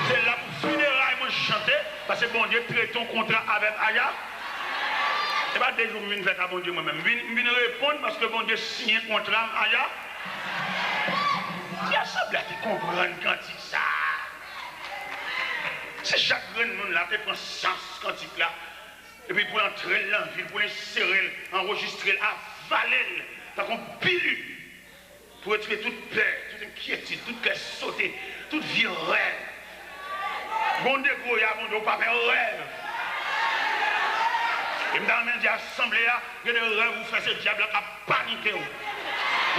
C'est là pour funérailles, moi chanter, parce que bon Dieu traite ton contrat avec Aja. C'est pas des jours que je viens faire à bon Dieu moi-même. Je viens répondre parce que bon Dieu signe un contrat avec Aja. Il y a ça là qui comprennent quand il ça. C'est chaque grain de monde là qui prend sens quand il là. Et puis pour entrer dans la ville, pour l'insérer, enregistrer, avaler. T'as qu'on pilule pour retrouver toute peur, toute inquiétude, toute classe sautée, toute vie rêve. Bon dégo, il y a bon Dieu, pas faire rêve. Et dans le dit assemblée, il y a des rêves où fait ce diable qui a paniqué. Le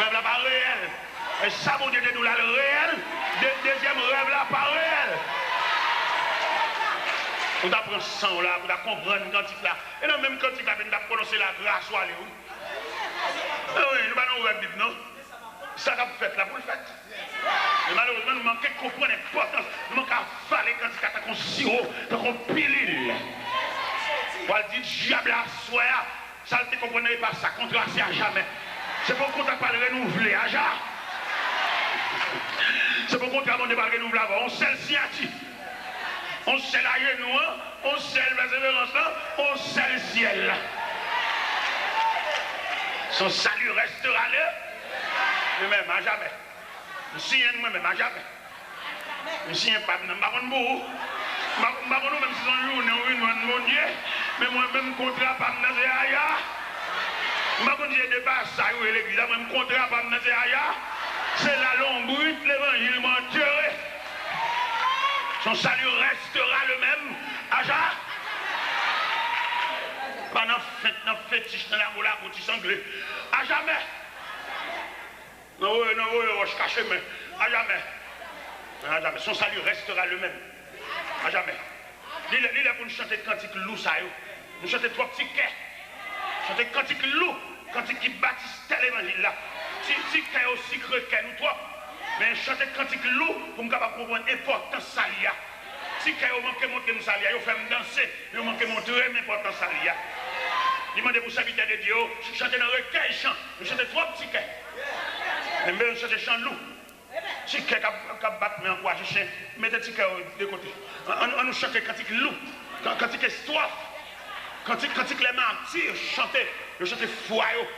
rêve là pas réel. Et ça, bon Dieu, nous là le réel. Deuxième rêve là pas réel. On apprend sang là, on comprendre quand il là. Et non, même quand il là, on a prononcé la grâce ou aller. Oui, nous n'avons pas de Bible, non? Ça qu'a fait là pour le faire. Mais malheureusement, nous manquons de comprendre l'importance. Nous manquons à faller quand il y a un sirop, un pilule. On va dire, diable à soi, ça ne te comprenez pas, ça contrat c'est à jamais. C'est pour qu'on t'a pas renouvelé, à jamais. C'est pour qu'on t'a pas renouvelé avant. On sait le sciatique. On sait la genou, on sait le persévérance, on sait le ciel. Son salut restera là, lui-même à jamais. Je suis moi-même à jamais. Je suis pas de nous, même si on est mon Dieu, mais moi-même contrat pas de Nazéaya. Je ne sais pas ça, l'église, même contrat pas de Nazéaya. C'est la longue brute, l'évangile menteur. Son salut restera le même à jamais. Pas dans fétiche, dans la moula, pour t'y sangler. À jamais. Non, je cache, mais à jamais. À jamais. Son salut restera le même. À jamais. Il est pour nous chanter cantique loup, ça. Nous chanter trois petits quais. Chanter cantique loup, cantique qui bâtisse tel évangile là. Si quai aussi creux que nous trois. Mais chanter cantique loup pour nous capable comprendre l'importance ça y a. Si quai au manque montrer nous ça y a, il fait me danser, il manque montrer l'importance ça y a. Demandez pour serviteur de Dieu, chanter dans le recueil chant, nous chantons trois petits quais. Mais même chanter chant loup. Si quai qui battre mais encourager chien, mettez petit quai de côté. On nous chante cantique loup, cantique histoire, cantique les martyrs chanter, le chanter foyer.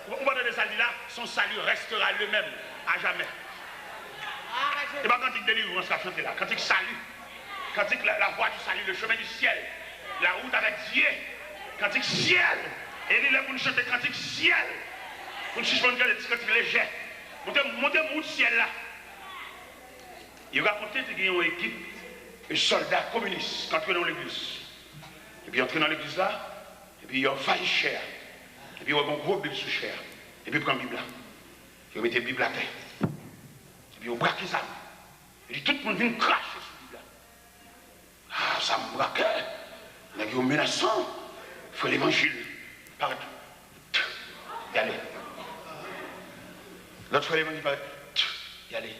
Vous voyez ça là, son salut restera le même à jamais. Et pas cantique délivrance qu'a chanté là, cantique salut, cantique la voie du salut, le chemin du ciel, la route avec Dieu. Cantique ciel. Et il est pour nous chanter cantique ciel. Pour nous suspendre des cantiques légers. Montez le ciel là. Il racontait qu'il y a une équipe de soldats communistes qui entrent dans l'église. Et puis ils entrent dans l'église là. Et puis ils ont failli cher. Et puis ils ont un gros Bible sous chair. Et puis ils prennent la Bible là. Ils mettent la Bible à terre. Et puis ils braquent les armes. Et puis tout le monde vient cracher sur la Bible là. Ah, ça me braque. Ils sont menaçants. Il faut l'évangile partout. Y aller. L'autre fois l'évangile paraît. Y aller.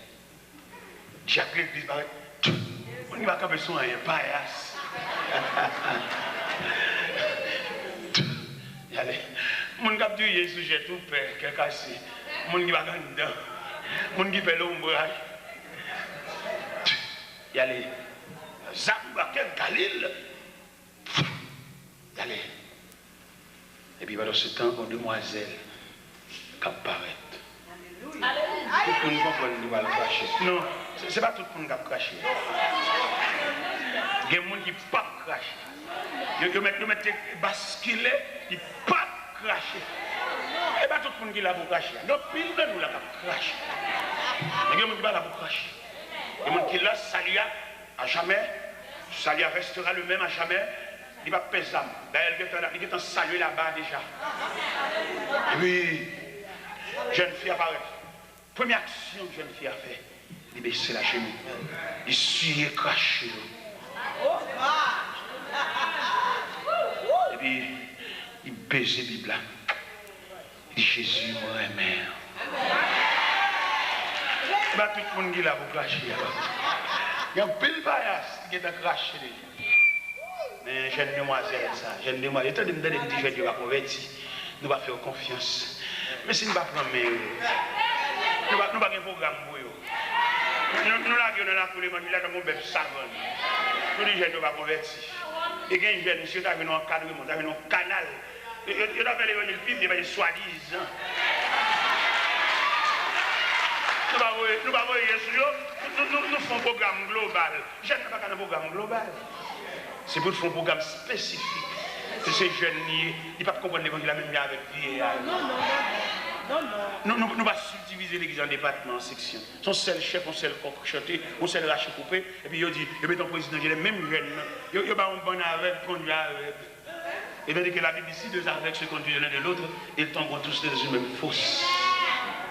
Diable l'église paraît. On n'y va pas besoin d'un paillasse. tuer sujet tout père, qui est cassé. Mon qui va dedans. Mon qui fait l'ombrage. Il y a les Zamba, quel Galil. Il y a les. Et puis pendant ce temps, une demoiselle qui apparaît. Tout le monde comprend qu'il va le cracher. Non, ce n'est pas tout le monde qui va cracher. Il y a des gens qui ne peuvent pas cracher. Ils mettent basculer, ils ne peuvent pas cracher. Et pas tout le monde qui l'a pour cracher. Donc, pile de nous, là, qui cracher. Il y a des gens qui ne pour cracher. Il y a des gens qui laissent salut à jamais. Salut restera le même à jamais. Il va peser l'âme. D'ailleurs, il est en salut là-bas déjà. Oui, jeune fille apparaît. Première action que jeune fille a fait, il baisse la chemise. Il suit craché. Et puis, il baise la Bible. Il dit Jésus, moi, mère. Bah, tout le monde qui l'a pour cracher. Il y a un pile paillasse qui est craché. Mais jeune demoiselle, ça, jeune demoiselle, étant donné que je vais convertir, nous allons faire confiance. Mais si nous ne pas prendre, nous n'avons pas de programme pour eux. Nous l'avons dans tous les monde, nous avons un bébé savant. Nous les jeunes ne pas convertir. Et il y a un jeune, monsieur, qui a un encadrement, qui a un canal. Il a fait l'évangile public, il va dire soi-disant. Nous ne nous faisons un programme global. Je ne pas un programme global. C'est pour faire un programme spécifique. C'est ces jeunes, ils ne peuvent pas comprendre l'évangile même avec lui. Nous ne pas subdiviser l'église en départements, en sections. Son seul chef, son seul coq chanté, son seul rachet coupé. Et puis il dit, il met ton président, il est même jeune. Il n'y a pas un bon avec, conduit avec. Et bien que la Bible ici, deux aveugles se conduisent l'un de l'autre, ils tomberont tous dans une même fosse.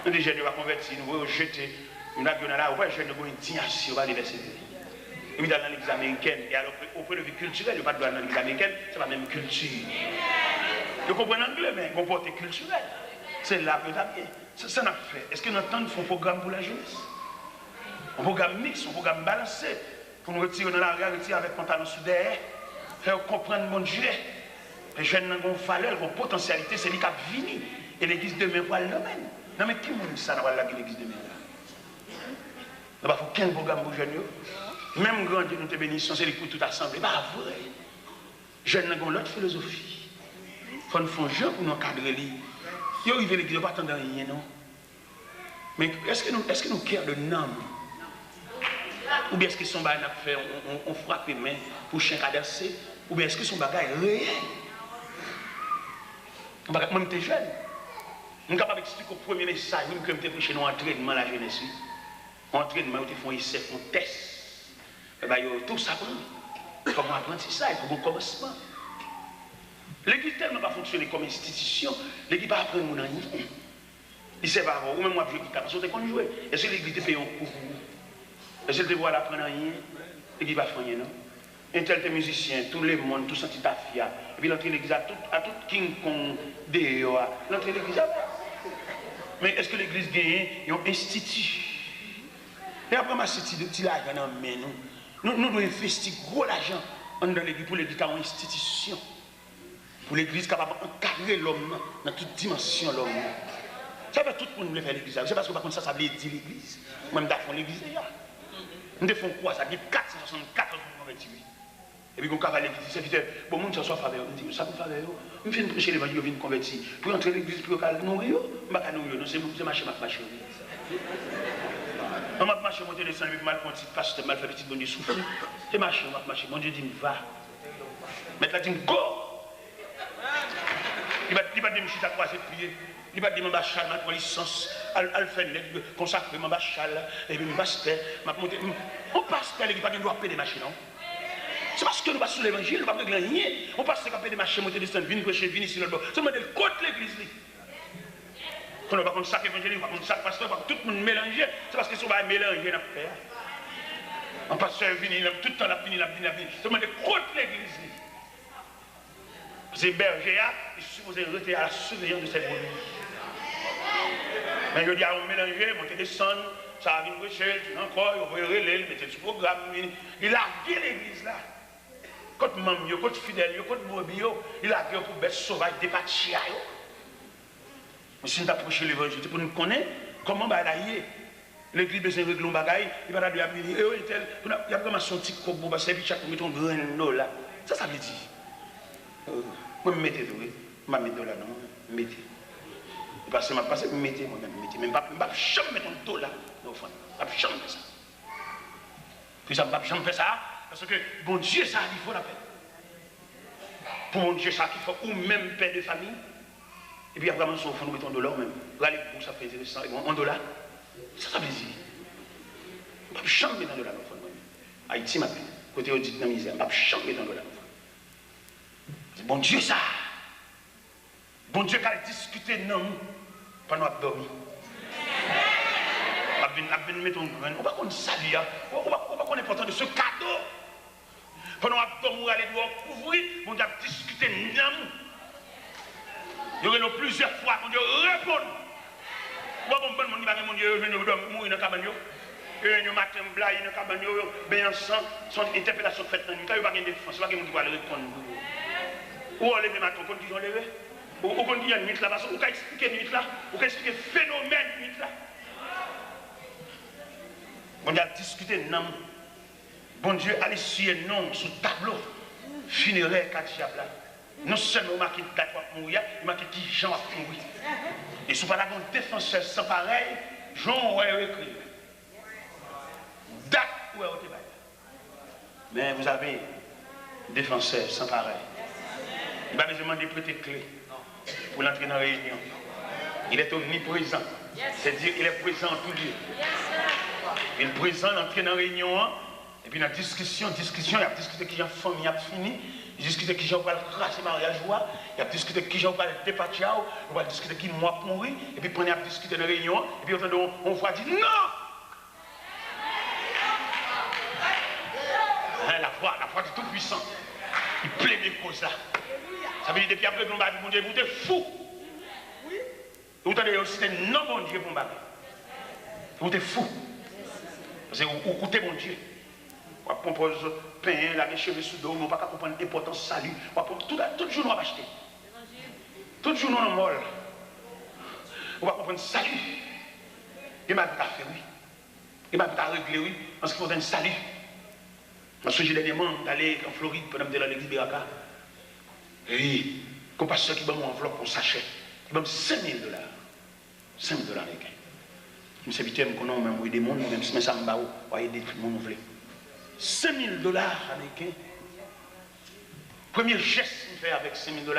Nous, les jeunes, nous va convertir, nous va jeter. Nous avons là, on va jeter une indignation, on va l'université. Et puis dans l'église américaine, et alors au point de vue culturel, il n'y a pas de droit dans l'église américaine, c'est la même culture. Vous comprenez l'anglais, mais comporté culturel. C'est là que ça vient. Ça n'a fait. Est-ce que nous entendons un programme pour la jeunesse? Un programme mixte, un programme balancé, pour nous retirer dans la rue, retirer avec pantalon sous derrière, faire comprendre mon Dieu. Les jeunes n'ont pas valeur, ont potentialité, c'est lui qui a fini. Et l'église demain va le domaine. Non mais qui m'a dit ça dans l'église demain? Il ne faut qu'un programme pour les jeunes. Même grand Dieu nous te bénisse, c'est les coups tout assemblés. Pas vrai. Jeunes n'ont l'autre philosophie. Il faut nous faire jeu pour nous encadrer. Ils arrivent à l'église, ils ne pas attendre rien, non? Mais est-ce que nous cœur de nom? Ou bien est-ce que son bagage a fait, on frappe les mains pour chien cadencé? Ou bien est-ce que son bagage est réel? Moi, j'étais jeune. Je suis capable d'expliquer au premier message, que je prêché dans l'entraînement la jeunesse. Entraînement, ils font essai, ils font test. Et bien, tout ça prend. Comment apprendre ça? Il faut un commencement. L'église tellement pas fonctionner comme institution, l'église pas apprendre mon rien. Il ne sait pas, ou même moi, je dis, parce qu'on est joué. Est-ce que l'église te paye un cours? Est-ce qu'elle te voit apprendre rien? L'église va faire rien, non? Un tel musicien, tout le monde, tout ça, tu t'affies. Et puis l'entrée de l'église, à tout King Kong, l'entrée de l'église. Mais est-ce que l'église gagne un institut? Et après, ma cité de petit l'argent dans nous devons investir gros l'argent dans l'église pour l'église en institution. Pour l'église capable d'encadrer l'homme dans toute dimension l'homme. Ça fait tout le monde veut faire l'église. C'est parce que par contre ça veut dire l'église. Moi, je fais l'église déjà. Nous devons quoi? Ça dit 464 ans pour convertir. Et puis, quand on va à l'église, c'est que bon, monde soit faveur. On dit, ça vous faveur. On vient prêcher l'évangile, on vient convertir. Pour entrer à l'église, pour nourrir, on va nourrir. C'est marcher, marcher. On va marcher, monter le sang, mal petit pasteur, mal fait petit bon Dieu souffle. C'est marcher, on va marcher. Mon Dieu dit, va. Maintenant, il dit, go. Il va dire, je suis à croiser de pied. Il va dire, mon bachal, ma licence, Alphen, consacré, mon bachal, et puis mon pasteur, on passe par l'église, il va payer des machines, non? C'est parce que nous passons l'évangile, nous ne pouvons pas rien. On passe par payer des machines, monter des stands, venir prêcher, venir ici, l'autre. C'est le contre l'église. Quand on va contre chaque évangile, on va contre chaque pasteur, tout le monde mélanger. C'est parce que si on va mélanger, on va faire. Un pasteur vient, tout le temps, il a fini. C'est le contre l'église. C'est berger, il est supposé rester à la surveillance de ses brebis. Mais je dis à on mélanger, monter des sonnes, ça va venir prêcher, encore, il va relais, il mettre sur programme. Il a gué l'église là. Quand mamie, quand fidèle, quand brebis, il a gué pour bête sauvage, des pachia. Si nous approchons l'évangile, c'est pour nous connaître comment bah l'église besoin de régler un bagaille, il va dire il y a vraiment son petit coco, parce que chaque mettre un grain là. Ça veut dire. Moi je mettez oui, je vais mettre là non, mettez. Parce que je passe mettez moi même mettez, même pas jamais mettre un dos là dans le fond. Pas jamais faire ça. Puis ça pas jamais faire ça parce que bon Dieu ça il faut la paix. Pour mon Dieu ça qu'il faut ou même père de famille. Et puis après, on va mettre un dollar même. Regardez pour ça fait intéressant. Et bon, $1. Ça veut dire. On ne peut pas jamais mettre $1 dans le fond. Haïti, ma côté on dit dans la misère, on ne peut pas jamais mettre $1 dans le fond. C'est bon Dieu ça. Bon Dieu qui a discuté non pendant qu'on a dormi. On va mettre un grain. On va qu'on salue. On va qu'on est important de ce cadeau. Pendant qu'on a dormi, on va aller couvrir. On va discuter non. Il y aura plusieurs fois qu'on Dieu répond. Pourquoi bon monde qui va mon Dieu venir mourir dans la cabane? Le matin, blague dans la cabane, bien ensemble, son interpellation faite dans la nuit. Il n'y a pas de défense, il n'y a pas de monde qui va le répondre. Ou on lève le matin, quand ils ont levé. Ou quand il y a une nuit là, parce qu'on peut expliquer une nuit là, on peut expliquer le phénomène de nuit là. On a discuté non. Bon Dieu, allez sur un nom sous tableau funéraire qu'a diable là. Non seulement marqué date pour mourir, il marqué qui Jean a mourir. Et si vous avez un défenseur sans pareil, Jean a écrit. Date où est le mais vous avez un défenseur sans pareil. Il va besoin de prêter clé pour l'entrer dans la réunion. Il est omniprésent. C'est-à-dire qu'il est présent en tout lieu. Il est présent, l'entrée dans la réunion. Et puis dans la discussion, il y a discuté qui a famille a fini. Il discute qui j'en parle cracher mariage, il a discuté qui j'en parle départir, on va discuter qui moi pour mourir, et puis on a discuté dans la réunion, et puis on voit dire non! La voix du Tout-Puissant, il plaît des causes là. Ça veut dire depuis après qu'on va dire, mon Dieu, vous êtes fou! Vous entendez aussi, c'est non, mon Dieu, pour me battre. Vous êtes fou! Parce que vous écoutez mon Dieu. On propose pain, la cheveux sous dos, on ne peut pas comprendre l'importance du salut. Tout jour, on va acheter. Tout jour, on est molle. On va comprendre le salut. Il m'a dit à faire, oui. Il m'a dit à régler, oui, parce qu'il faut un salut. Parce que j'ai dernièrement d'aller en Floride pendant que j'étais dans l'église Beraka. Et oui, comme pasteur qui m'a mon enveloppe, on s'achète. Il m'a dit $5 000. $5 000 américains. Je me suis dit, je me suis dit, même si ça me bat, on va aider tout le monde. $5 000 américains. Premier geste que je fais avec $5 000,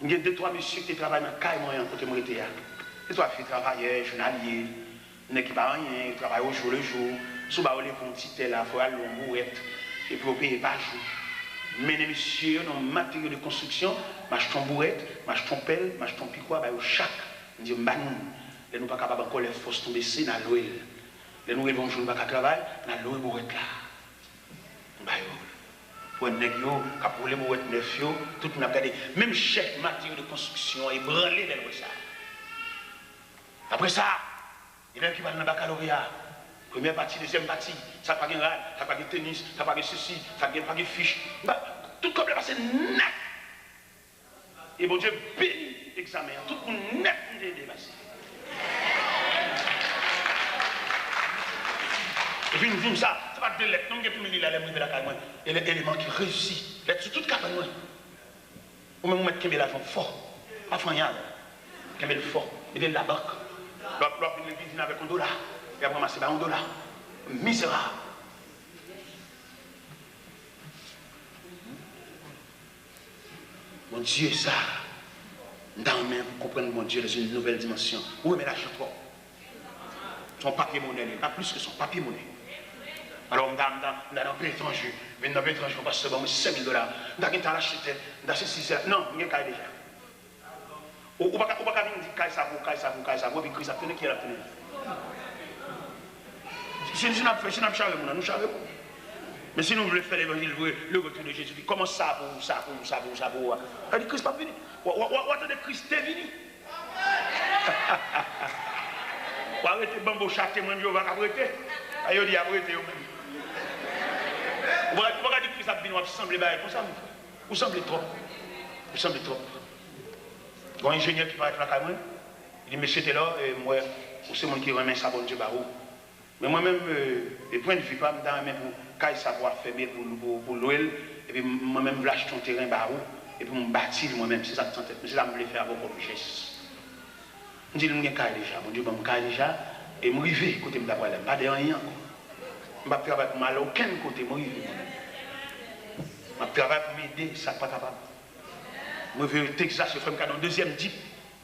il y a 2-3 messieurs qui travaillent dans le cas, moi, côté moi, j'étais là. Et toi, tu travailles, journalier, il n'y a qui pas rien, ils travaillent au jour le jour. Sous bas, on les petit là, il faut aller en bourrette, et puis on paye par jour. Mais les messieurs, dans le matériau de construction, m'achètent en bourrette, m'achètent en pelle, m'achètent en piquois, au chac. On dit, bah nous, nous ne sommes pas capables encore les forces tomber, c'est dans l'oil. Les nous vont jouer à travail, dans l'eau bourrette là. Pour un nègre, pour les bourrettes neuf, tout le monde a regardé. Même chef matériau de construction, il branlé dans ça. Après ça, il y a qui va dans le baccalauréat. Première partie, deuxième partie, ça n'a pas de rad, ça n'a pas de tennis, ça n'a pas de ceci, ça n'a pas de fiche. Tout comme le passé net. Et bon Dieu bénit l'examen, tout le monde net est dépassé. Et puis nous disons ça, ça va de lettres, non, il y a plus de lettres, il y a la caille, et l'élément qui réussit, lettres sur toute campagne. Ou même on met Kembé l'argent fort, pas frognard, Kembé le fort, il est de la banque. L'autre vient avec $1, et après c'est $1. Misérable. Mon Dieu, ça, dans la main, pour comprendre mon Dieu dans une nouvelle dimension. Où est l'argent toi? Son papier monnaie, pas plus que son papier monnaie. Alors, on a un peu étranger, mais dans un peu étranger, on passe $5 000. On a acheté, on a acheté, non, il y a un cas déjà. On ne peut pas dire que ça vaut, puis ça tenait qui est la tenue. Si nous avons chargé, nous chargeons. Mais si nous voulons faire l'évangile, le retour de Jésus, comment ça vaut, ça vaut. Elle dit Christ n'est pas venu. Ou attendez, Christ est venu. Ou arrêtez, bambo, chaque témoin, on va arrêter. Aïe, dit arrêtez. Vous regardez Christ a venu, on semble comme ça, vous semblez trop. Vous semblez trop. Il y a un ingénieur qui va être là, Il dit, monsieur, t'es là, et moi, c'est moi qui remet ça, bon Dieu, barou. Mais moi-même, le point de vue, pas même pour qu'il savoir faire pour l'OL, et puis moi-même, je lâche ton terrain, barou, et puis je me bâtis moi-même, c'est ça que je c'est ça que je voulais faire avec mon geste. Je dis, je suis déjà, bon Dieu, je suis déjà, et je suis arrivé, côté de la problème, pas de rien. Je ne travaille pas mal à aucun côté, je suis arrivé. Je travaille pour m'aider, ça n'est pas capable. Je vais au Texas, je fais un deuxième type.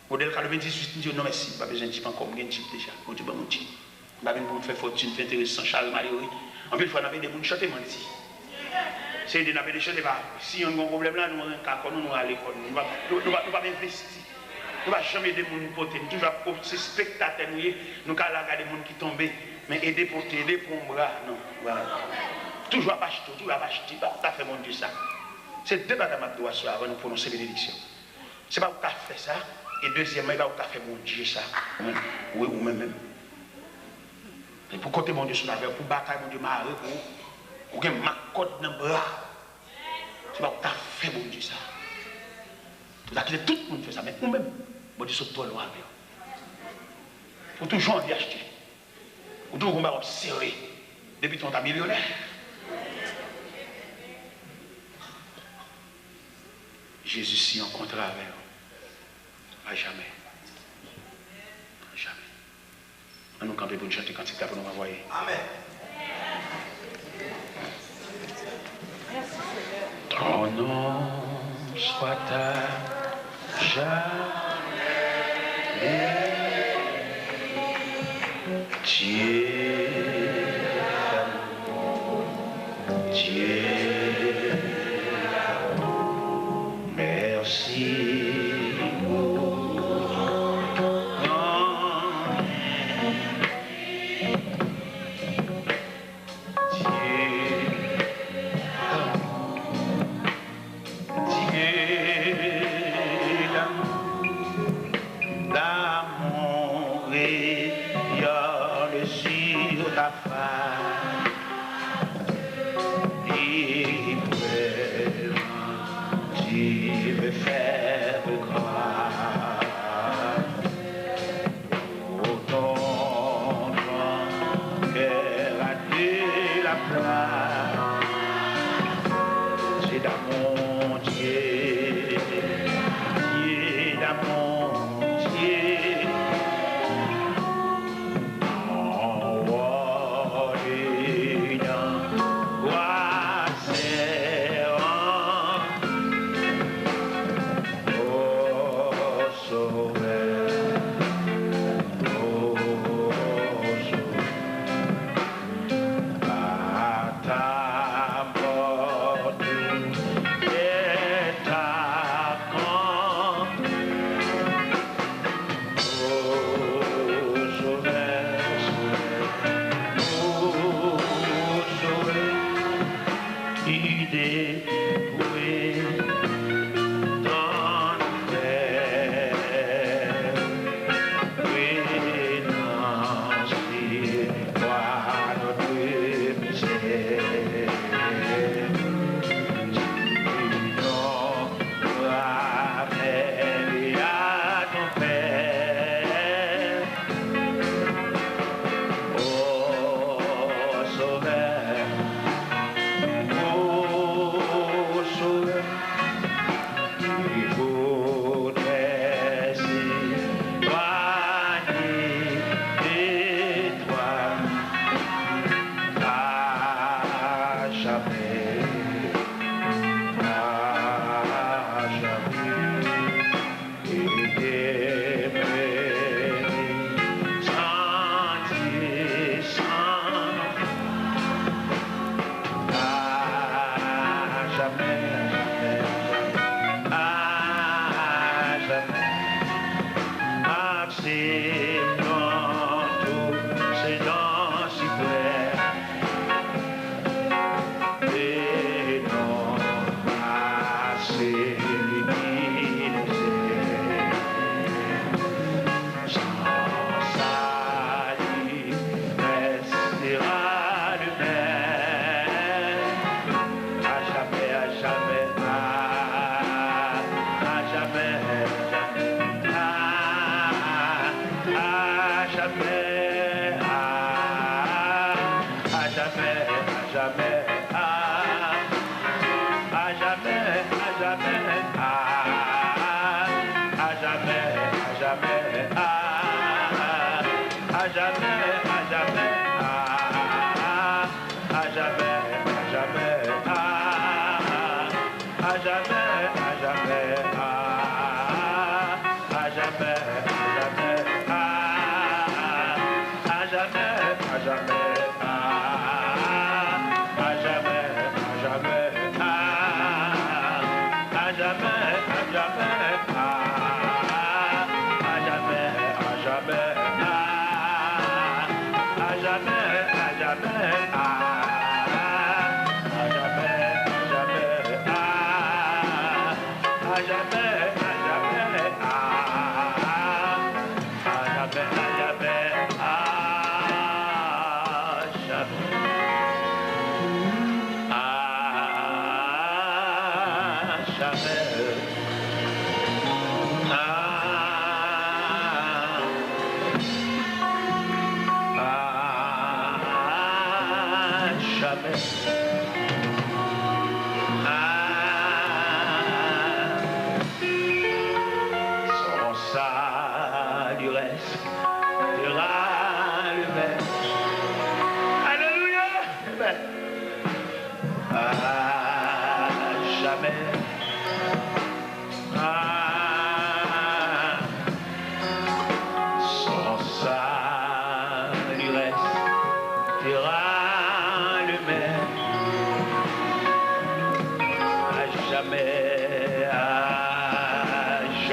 Modèle 98, je dis non merci, pas besoin de type encore, j'ai un type déjà. Mon Dieu, mon type. Je ne vais pas faire fortune, faire intéressant, Charles Maléry. En plus, il faut avoir des gens qui chantent, ici. C'est des gens qui chantent, si on a un problème là, nous allons à l'école. Nous ne pouvons pas investir. Nous ne pouvons jamais aider les gens porter. Nous toujours comme ces spectateurs, nous allons regarder les gens qui tombent, mais aider pour t'aider pour un bras, non. Voilà. Toujours à acheter, toujours à acheter, tu as fait mon Dieu ça. C'est deux bagages que je dois avant de prononcer bénédiction. Ce n'est pas où tu as fait ça, et deuxièmement, il va où tu as fait mon Dieu ça. Oui, ou même. Et pour côté mon Dieu sur la verre, pour bataille mon Dieu marre, pour que ma côte dans le bras. C'est pas où tu as fait mon Dieu ça. Tu as quitté tout le monde fait ça, mais nous-mêmes, mon Dieu saute toi loin avec. Pour toujours envie acheter. Pour toujours on serré. Depuis ton millionnaire. Jésus s'y rencontre avec eux. À jamais. À jamais. On nous camper pour nous chanter quand c'est pour nous envoyer. Amen. Ton nom soit à jamais. Dieu.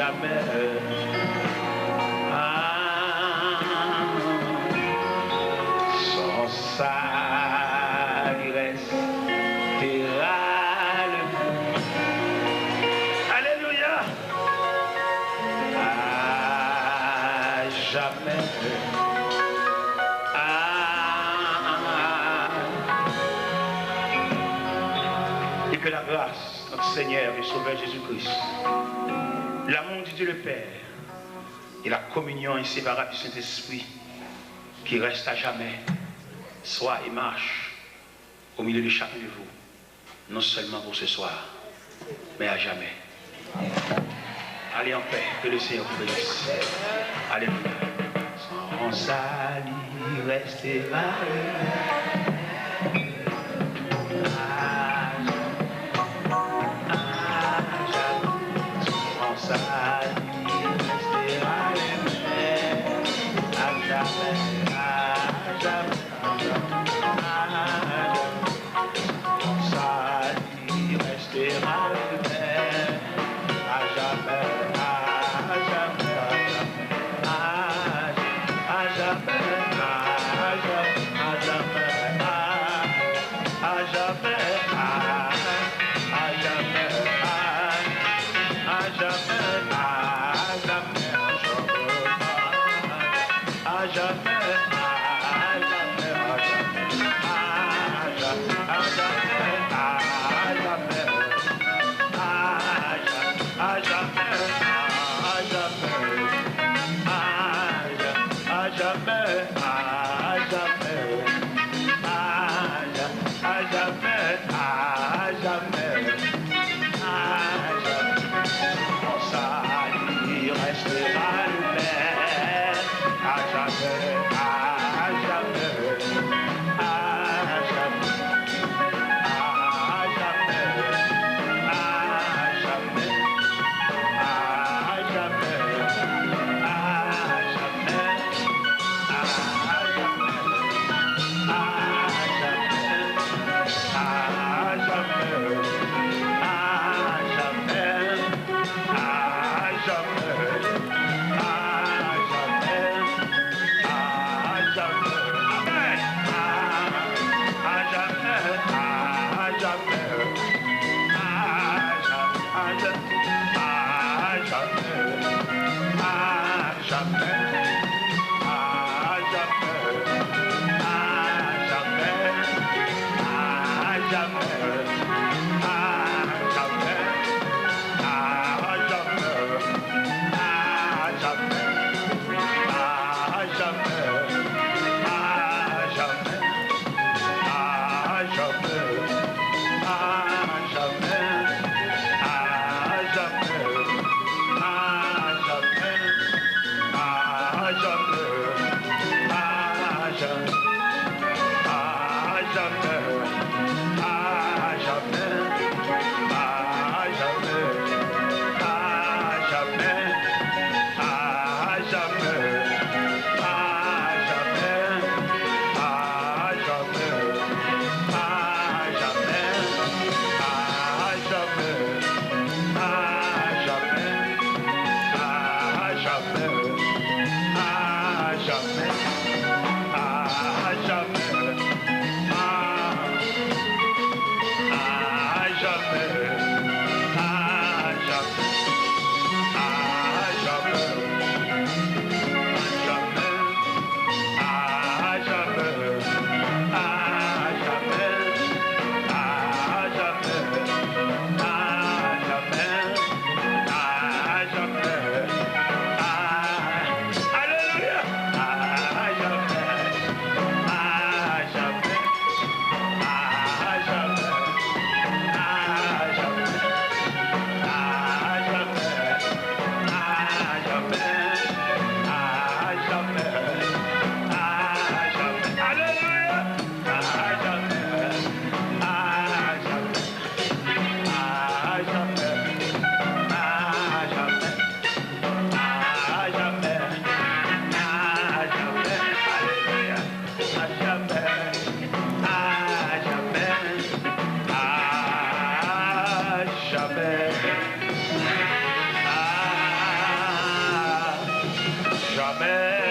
jamais. Sans ça, il restera le monde. Alléluia. À jamais. Et que la grâce, notre Seigneur et Sauveur Jésus-Christ, l'amour de Dieu le Père et la communion inséparable du Saint-Esprit qui reste à jamais, soit et marche au milieu de chacun de vous, non seulement pour ce soir, mais à jamais. Allez en paix, que le Seigneur vous bénisse. Alléluia. Sans ça, il restera. Amen.